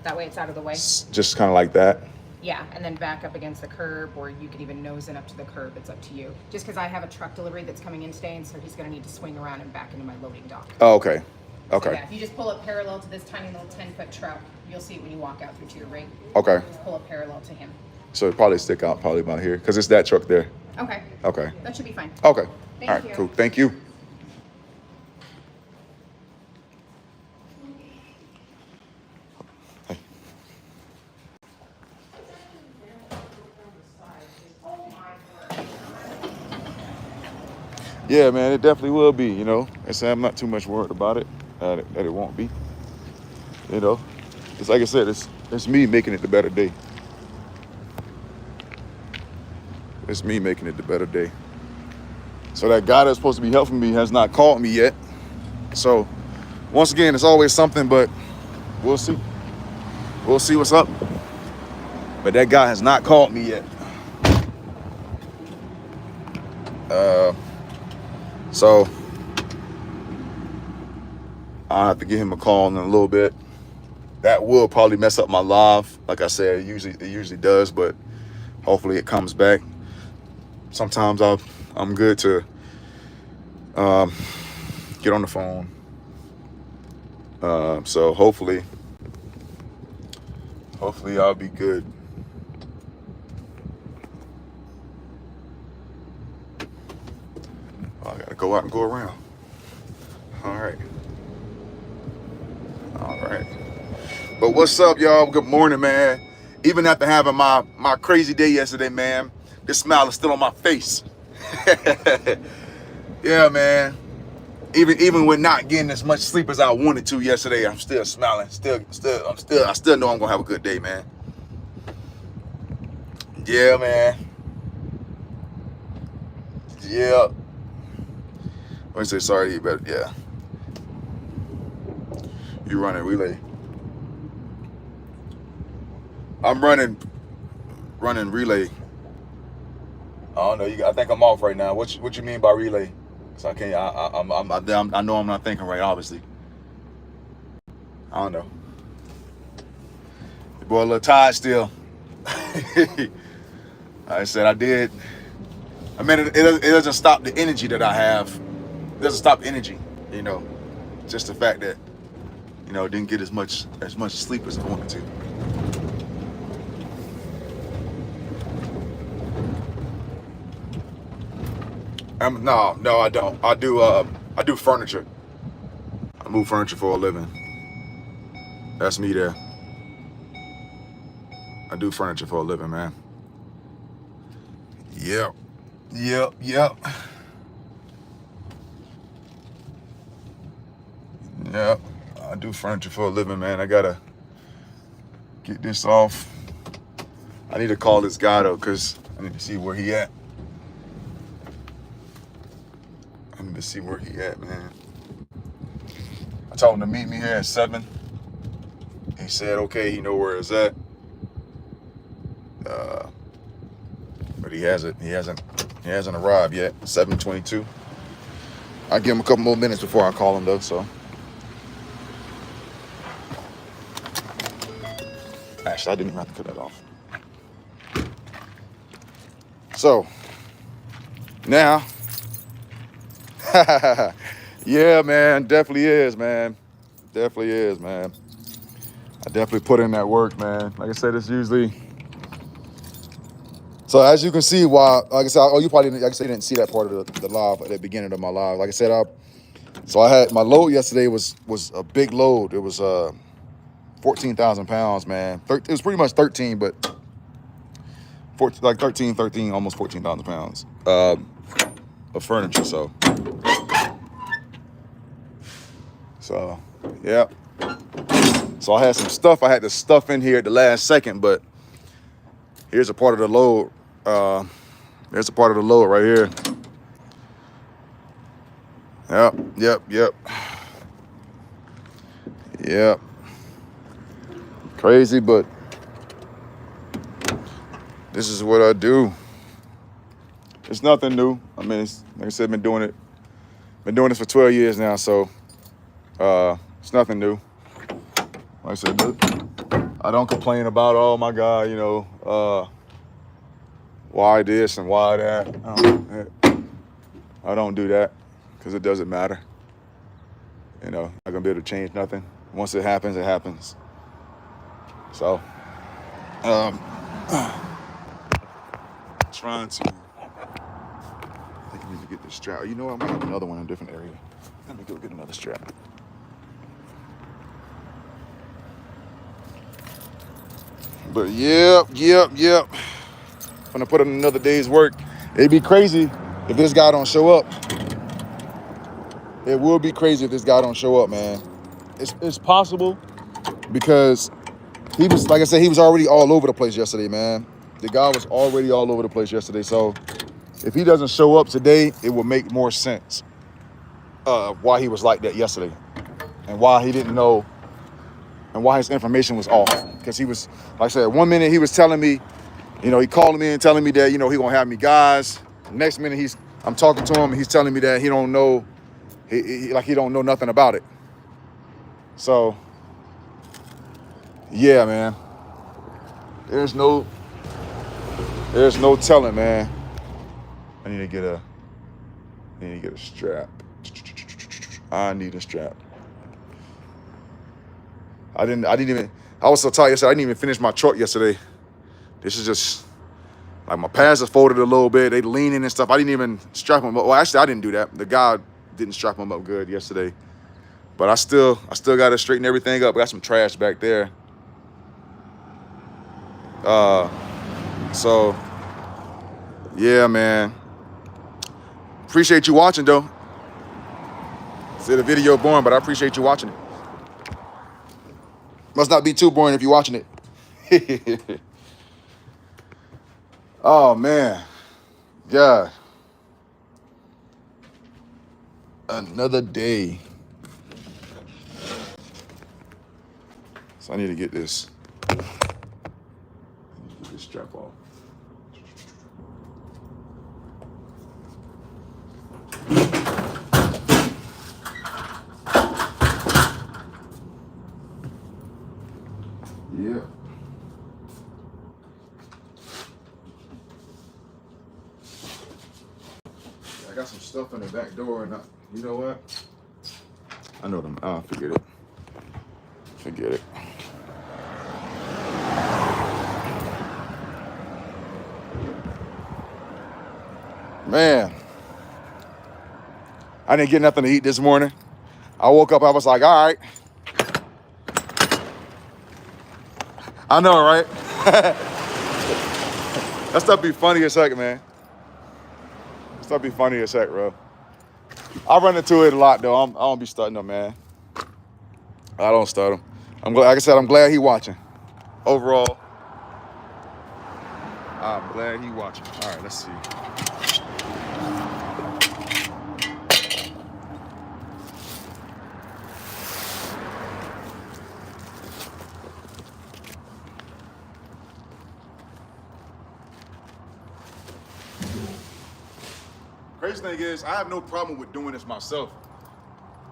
That way it's out of the way. Just kind of like that. Yeah, and then back up against the curb, or you could even nose in up to the curb. It's up to you. Just because I have a truck delivery that's coming in today, and so he's going to need to swing around and back into my loading dock. Oh, okay. Okay. So yeah, if you just pull it parallel to this tiny little 10-foot truck, you'll see it when you walk out through to your rig. Okay. Just pull it parallel to him. So it probably stick out probably about here because it's that truck there. Okay. Okay. That should be fine. Okay. Thank All right. you. Cool. Thank you. Yeah, man, it definitely will be, I say I'm not too much worried about it, that it won't be. It's like I said, it's me making it the better day. It's me making it the better day. So that guy that's supposed to be helping me has not called me yet. So once again, it's always something, but we'll see. We'll see what's up. But that guy has not called me yet. So I'll have to give him a call in a little bit. That will probably mess up my live. Like I said, it usually does, but hopefully it comes back. Sometimes I'm good to get on the phone. So hopefully I'll be good. I gotta go out and go around. All right. But what's up, y'all? Good morning, man. Even after having my crazy day yesterday, man, this smile is still on my face. Yeah, man. even with not getting as much sleep as I wanted to yesterday, I'm still smiling. I still know I'm gonna have a good day, man. Yeah, man. Yeah. Let me say sorry, but yeah. You running relay. I'm running relay. I don't know. I think I'm off right now. What you mean by relay? Cause I can't. I know I'm not thinking right. Obviously. I don't know. The boy a little tired still. Like I said, I did. I mean, it doesn't stop the energy that I have. It doesn't stop energy. You know, just the fact that didn't get as much sleep as I wanted to. No, I don't. I do furniture. I move furniture for a living. That's me there. I do furniture for a living, man. Yep. Yep. I do furniture for a living, man. I gotta get this off. I need to call this guy though, cause I need to see where he at. I need to see where he at, man. I told him to meet me here at 7. He said, okay, he know where it's at. But he hasn't arrived yet. 7:22. I'll give him a couple more minutes before I call him though, so. Actually, I didn't even have to cut that off. So, now, yeah, man, definitely is, man. Definitely is, man. I definitely put in that work, man. Like I said, it's usually. So as you can see, like I said, you probably didn't, like I said, you didn't see that part of the live at the beginning of my live. Like I said, I had my load yesterday was a big load. It was 14,000 pounds, man. It was pretty much 13, but 13, almost 14,000 pounds of furniture. So yeah. So I had some stuff I had to stuff in here at the last second, but here's a part of the load. There's a part of the load right here. Yep. Crazy, but this is what I do. It's nothing new. I mean, like I said, been doing this for 12 years now, so it's nothing new. Like I said, I don't complain about, oh my God, why this and why that. I don't do that because it doesn't matter. I'm not gonna be able to change nothing. Once it happens, it happens. So, trying to. I think I need to get this strap. You know what? I'm gonna have another one in a different area. Let me go get another strap. But yep. I'm gonna put in another day's work. It'd be crazy if this guy don't show up. It will be crazy if this guy don't show up, man. It's possible because he was, like I said, he was already all over the place yesterday, man. The guy was already all over the place yesterday. So if he doesn't show up today, it will make more sense why he was like that yesterday and why he didn't know and why his information was off. Because he was, like I said, 1 minute he was telling me, he calling me and telling me that, he gonna have me guys. Next minute I'm talking to him and he's telling me that he don't know, he don't know nothing about it. So, yeah, man. There's no telling, man. I need to get a strap. I need a strap. I was so tired yesterday, I didn't even finish my truck yesterday. This is just, like, my pads are folded a little bit. They leaning and stuff. I didn't even strap them up. Well, actually, I didn't do that. The guy didn't strap them up good yesterday. But I still got to straighten everything up. I got some trash back there. So, yeah, man. Appreciate you watching, though. Say the video boring, but I appreciate you watching it. Must not be too boring if you're watching it. Oh, man. God. Another day. So I need to get this. Get this strap off. Yeah. I got some stuff in the back door, and you know what? I know them. Oh, forget it. Forget it. Man, I didn't get nothing to eat this morning. I woke up, I was like, all right. I know, right? That stuff be funny as heck, man. That stuff be funny as heck, bro. I run into it a lot, though. I don't be studying them, man. I don't study them. I'm glad, like I said, I'm glad he watching. Overall, I'm glad he watching. All right, let's see. Crazy thing is, I have no problem with doing this myself.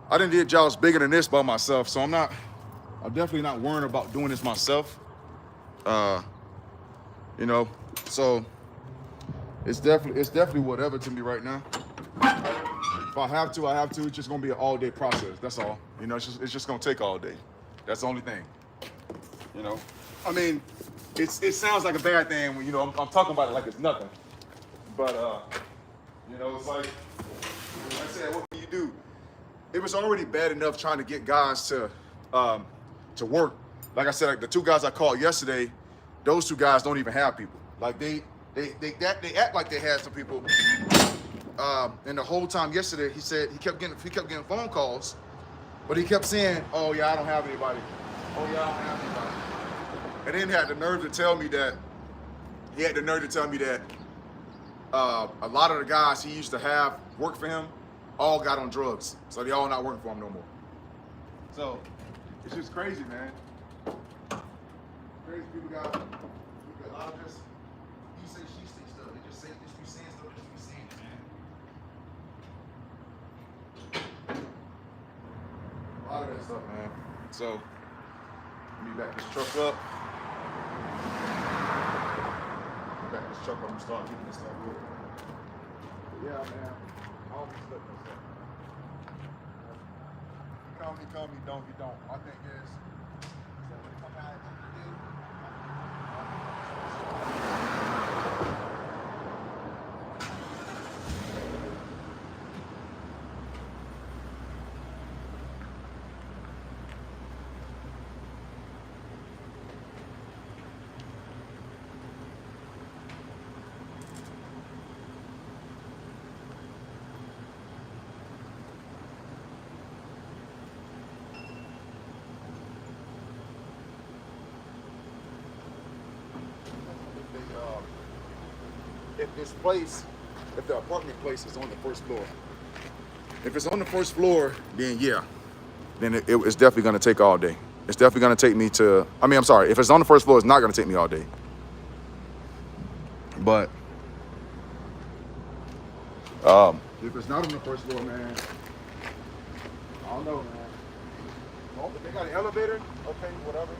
I done did jobs bigger than this by myself, so I'm definitely not worrying about doing this myself. You know, so it's definitely whatever to me right now. If I have to, I have to. It's just gonna be an all-day process. That's all. You know, it's just gonna take all day. That's the only thing. You know, I mean, it sounds like a bad thing when I'm talking about it like it's nothing. But it's like I said, what can you do? It was already bad enough trying to get guys to work. Like I said, like the two guys I called yesterday, those two guys don't even have people. Like they act like they had some people. And the whole time yesterday, he said he kept getting phone calls, but he kept saying, "Oh yeah, I don't have anybody. Oh yeah, I don't have anybody." And then he had the nerve to tell me that a lot of the guys he used to have work for him all got on drugs, so they all not working for him no more. So it's just crazy, man. Crazy people got a lot of this he say she say stuff. They just be saying stuff, just be saying it, man. A lot of that stuff, man. So let me back this truck up. Back this truck up and start getting this stuff moving. But yeah, man. All this stuff and stuff. You come, you don't, you don't. My thing is, so when it come out at the end of the day, if the apartment place is on the first floor. If it's on the first floor, then yeah. Then it's definitely gonna take all day. It's definitely gonna take me to, I'm sorry, if it's on the first floor, it's not gonna take me all day. But if it's not on the first floor, man, I don't know, man. Well, if they got an elevator, okay, whatever. If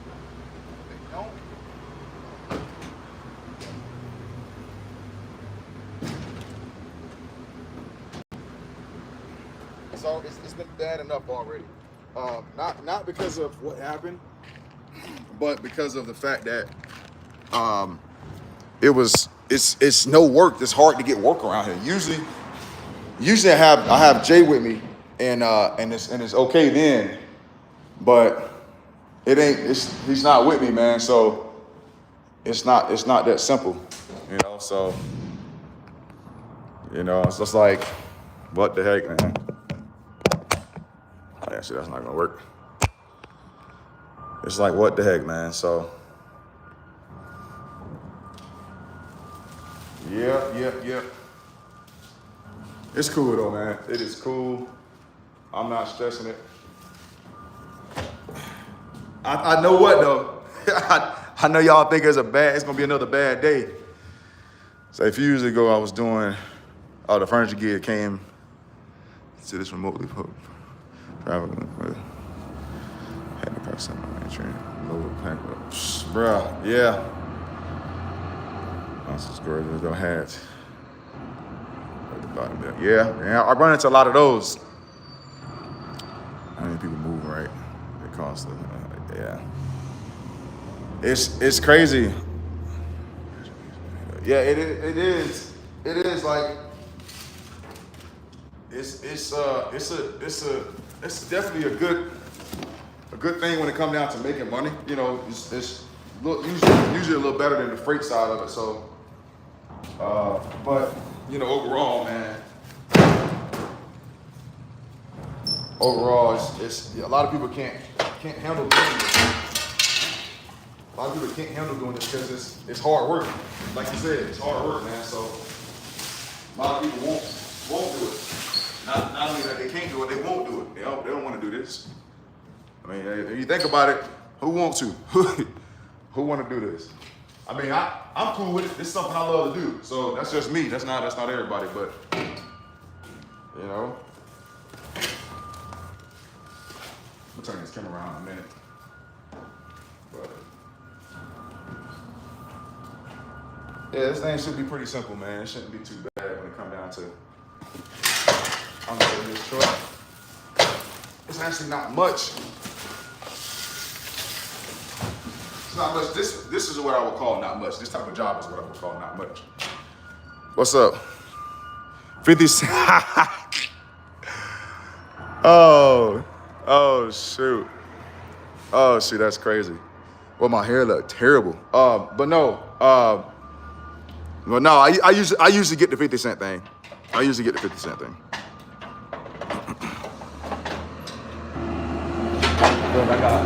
they don't, so it's been bad enough already. Not because of what happened, but because of the fact that it's no work. It's hard to get work around here. Usually I have Jay with me, and it's okay then, but it ain't. He's not with me, man. So it's not that simple, So it's just like, what the heck, man. shit, that's not gonna work. It's like, what the heck, man? So, yep. It's cool though, man. It is cool. I'm not stressing it. I know what though. I know y'all think it's gonna be another bad day. So a few years ago, I was doing, the furniture gear came to this remotely traveling with. Had to pass on my entry. Bruh, yeah. That's just gorgeous. Don't have it. At the bottom there. Yeah, I run into a lot of those. How many people move right? It costs yeah. It's crazy. Yeah, it is. It is like it's definitely a good thing when it comes down to making money. You know, it's usually a little better than the freight side of it. So, but you know, overall, man. Overall, it's a lot of people can't handle doing this. A lot of people can't handle doing this because it's hard work. Like you said, it's hard work, man. So a lot of people won't do it. Not only that they can't do it, they won't do it. They don't want to do this. I mean, if you think about it, who wants to? Who want to do this? I mean, I'm cool with it. This is something I love to do. So that's just me. That's not everybody, but you know. I'll turn this camera around in a minute. But yeah, this thing should be pretty simple, man. It shouldn't be too bad when it comes down to unloading this truck. It's actually not much. It's not much. This is what I would call not much. This type of job is what I would call not much. What's up? 50 cents. Oh shoot. Oh shoot, that's crazy. Well, my hair looked terrible. But no. Well, no, I usually get the 50 cent thing. I usually get the 50 cent thing. Look, I got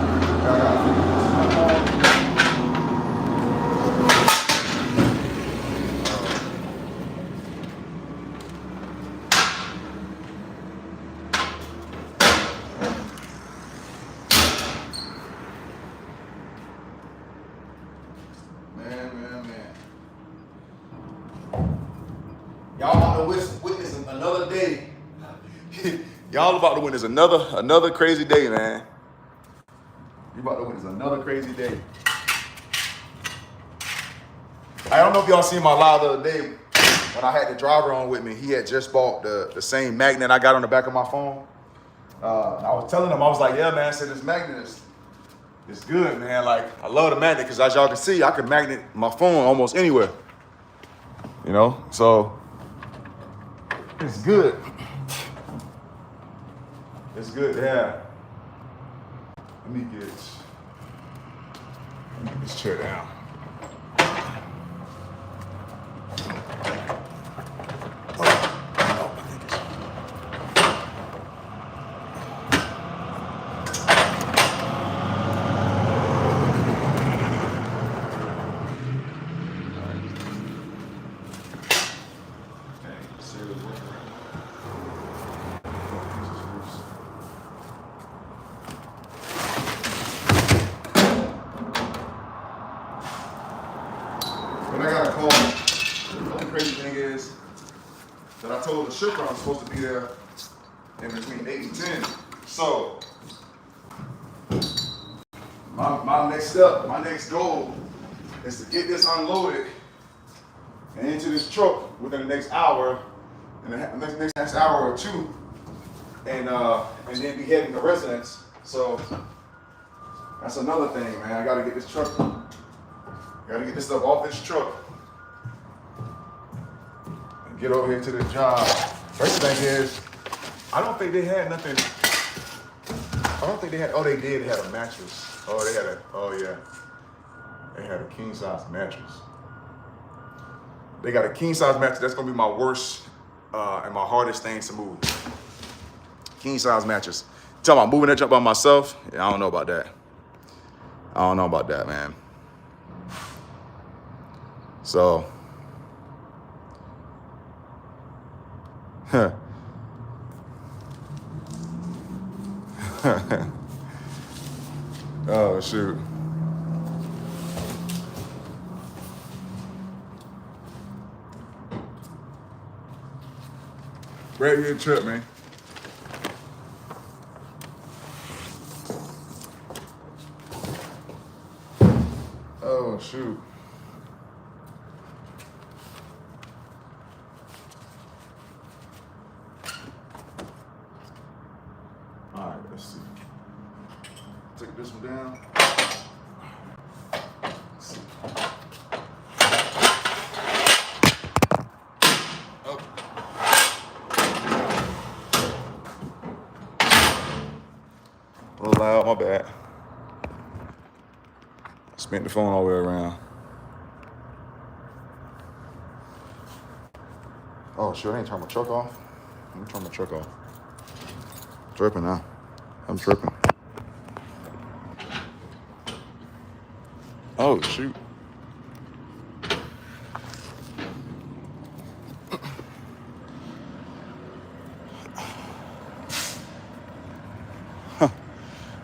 Man. Y'all about to witness another day. Y'all about to witness another crazy day, man. You about to witness another crazy day. I don't know if y'all seen my live the other day when I had the driver on with me. He had just bought the same magnet I got on the back of my phone. I was telling him, I was like, yeah, man, I said this magnet is good, man. Like, I love the magnet because as y'all can see, I can magnet my phone almost anywhere. You know, so it's good. It's good to have. Let me get this chair down. But I got a call. The only crazy thing is that I told the shipper I'm supposed to be there in between 8 and 10. So my next step, my next goal is to get this unloaded and into this truck within the next hour, and the next hour or two, and then be heading to residence. So that's another thing, man. I gotta get this truck. Gotta get this stuff off this truck and get over here to the job. First thing is, I don't think they had nothing. I don't think they had, oh, they did. They had a mattress. They had a king size mattress. They got a king size mattress. That's gonna be my worst and my hardest thing to move. King size mattress. talking about moving that jump by myself? Yeah, I don't know about that. I don't know about that, man. So, oh, shoot. Ready to trip, man. Oh, shoot. All right, let's see. Take this one down. Let's see. Oh. A little loud, my bad. Spent the phone all the way around. Oh, shit, I ain't turn my truck off. Let me turn my truck off. Tripping now. I'm tripping. Oh, shoot.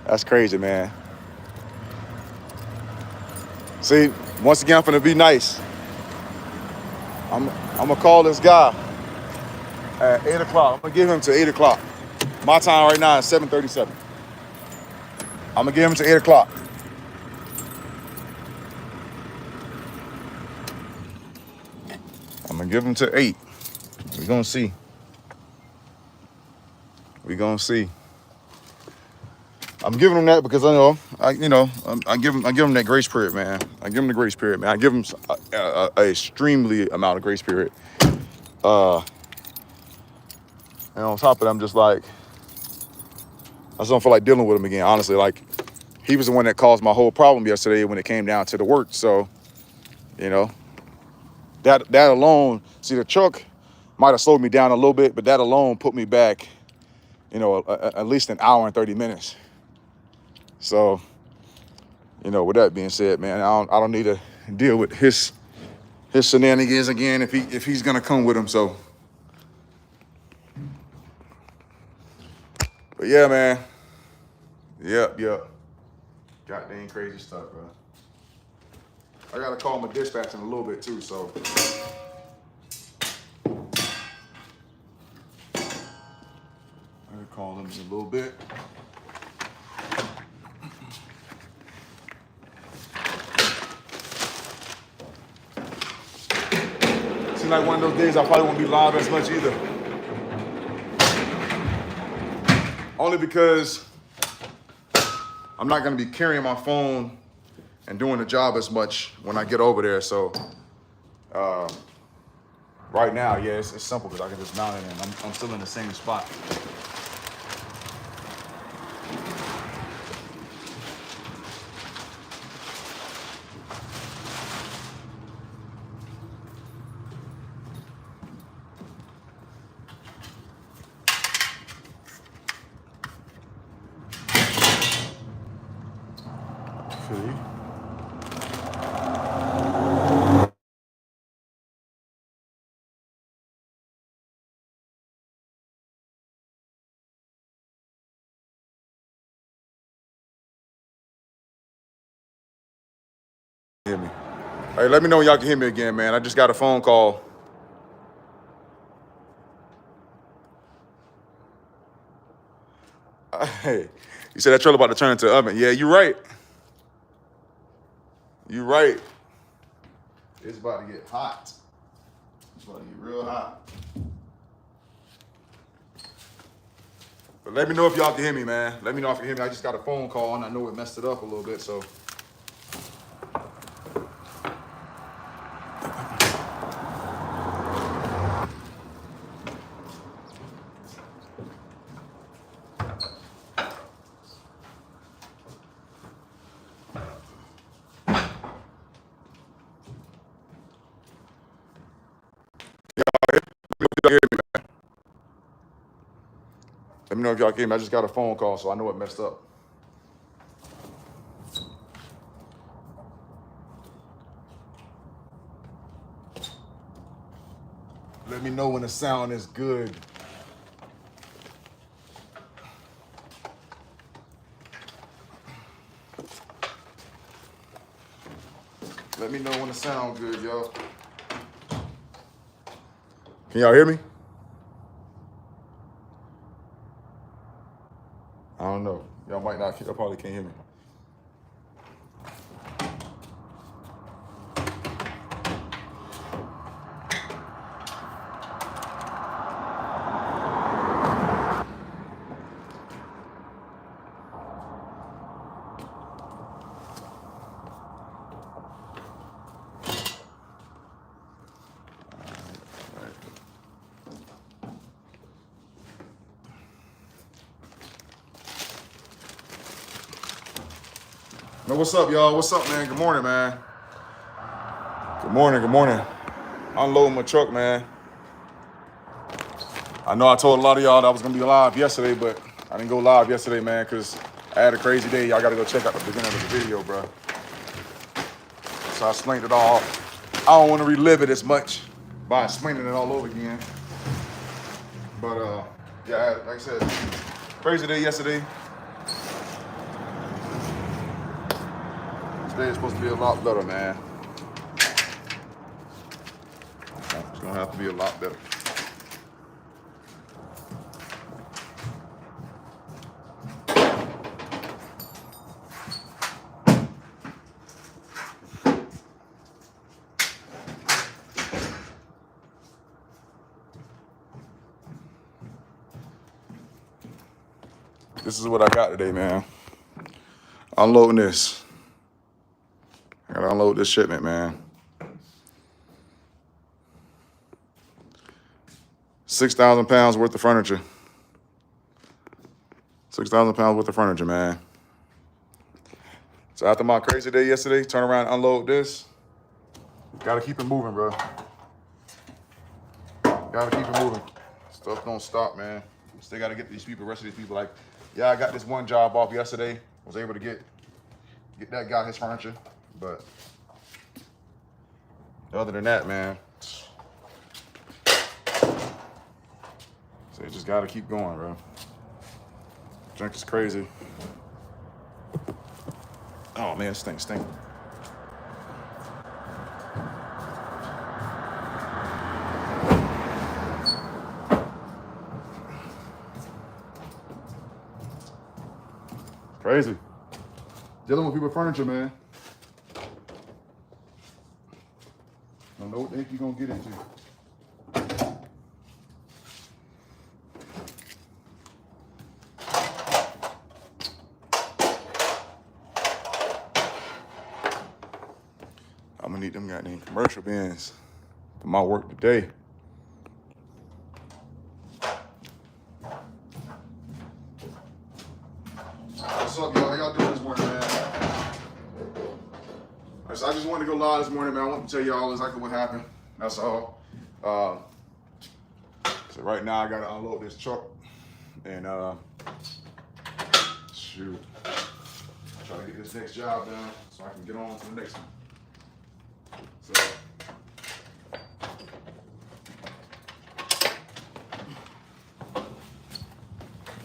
That's crazy, man. See, once again, I'm finna be nice. I'm gonna call this guy at 8 o'clock. I'm gonna give him to 8 o'clock. My time right now is 7:37. I'm gonna give him to 8 o'clock. I'm gonna give him to 8. We're gonna see. We're gonna see. I'm giving him that because I give him that grace period, man. I give him the grace period, man. I give him a extremely amount of grace period. And on top of that, I'm just like, I just don't feel like dealing with him again. Honestly, like, he was the one that caused my whole problem yesterday when it came down to the work. So, that alone, see, the truck might have slowed me down a little bit, but that alone put me back, at least an hour and 30 minutes. So, with that being said, man, I don't need to deal with his shenanigans again if he's gonna come with him. So, but yeah, man. Yep. Goddamn crazy stuff, bro. I gotta call my dispatch in a little bit too. So, I'm gonna call them in a little bit. Seems like one of those days I probably won't be live as much either. Only because I'm not gonna be carrying my phone and doing the job as much when I get over there. So right now, yeah, it's simple because I can just mount it and I'm still in the same spot. Hear me. Hey, let me know when y'all can hear me again, man. I just got a phone call. Hey, you said that trailer about to turn into an oven. Yeah, you're right. You're right. It's about to get hot. It's about to get real hot. But let me know if y'all can hear me, man. Let me know if you can hear me. I just got a phone call and I know it messed it up a little bit, so. Let me me know if y'all came. I just got a phone call, so I know it messed up. Let me know when the sound is good. Let me know when the sound good, y'all. Can y'all hear me? I don't know. Y'all might not. Y'all probably can't hear me. No, what's up, y'all? What's up, man? Good morning, man. Good morning, good morning. Unloading my truck, man. I know I told a lot of y'all that I was gonna be live yesterday, but I didn't go live yesterday, man, because I had a crazy day. Y'all gotta go check out the beginning of the video, bro. So I explained it all. I don't want to relive it as much by explaining it all over again. But yeah, like I said, crazy day yesterday. Today is supposed to be a lot better, man. It's gonna have to be a lot better. This is what I got today, man. Unloading this. I gotta unload this shipment, man. 6,000 pounds worth of furniture. 6,000 pounds worth of furniture, man. So after my crazy day yesterday, turn around and unload this. Gotta keep it moving, bro. Gotta keep it moving. Stuff don't stop, man. Still gotta get these people, rest of these people. Like, yeah, I got this one job off yesterday. Was able to get that guy his furniture. But other than that, man, so you just gotta keep going, bro. Drink is crazy. Oh man, stink. Crazy. Dealing with people's furniture, man. Don't know what the heck you're gonna get into. I'm gonna need them goddamn commercial bins for my work today. What's up, y'all? How y'all doing this morning, man? So I just wanted to go live this morning, man. I want to tell y'all exactly what happened. That's all. So right now I gotta unload this truck and shoot. Try to get this next job done so I can get on to the next one. So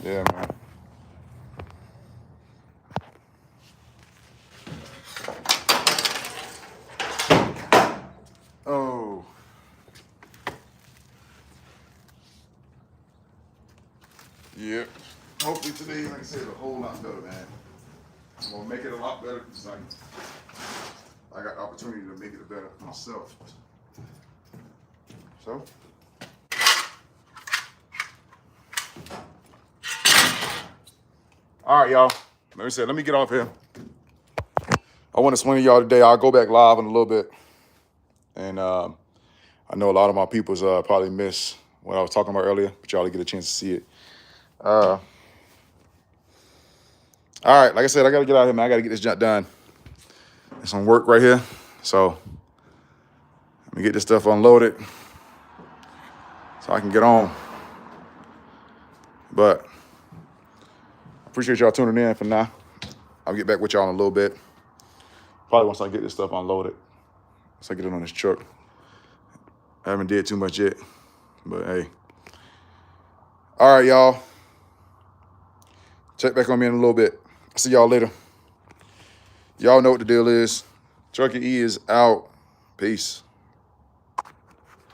yeah, man. Oh. Yep. Hopefully today, like I said, a whole lot better, man. I'm gonna make it a lot better because I got the opportunity to make it better myself. So. All right, y'all. Let me get off here. I want to explain to y'all today. I'll go back live in a little bit. And I know a lot of my people's probably missed what I was talking about earlier, but y'all get a chance to see it. All right, like I said, I got to get out of here, man. I got to get this junk done. There's some work right here. So let me get this stuff unloaded so I can get on. But appreciate y'all tuning in for now. I'll get back with y'all in a little bit. Probably once I get this stuff unloaded. Once I get it on this truck. I haven't did too much yet, but hey. All right, y'all. Check back on me in a little bit. See y'all later. Y'all know what the deal is. Truckee E is out. Peace.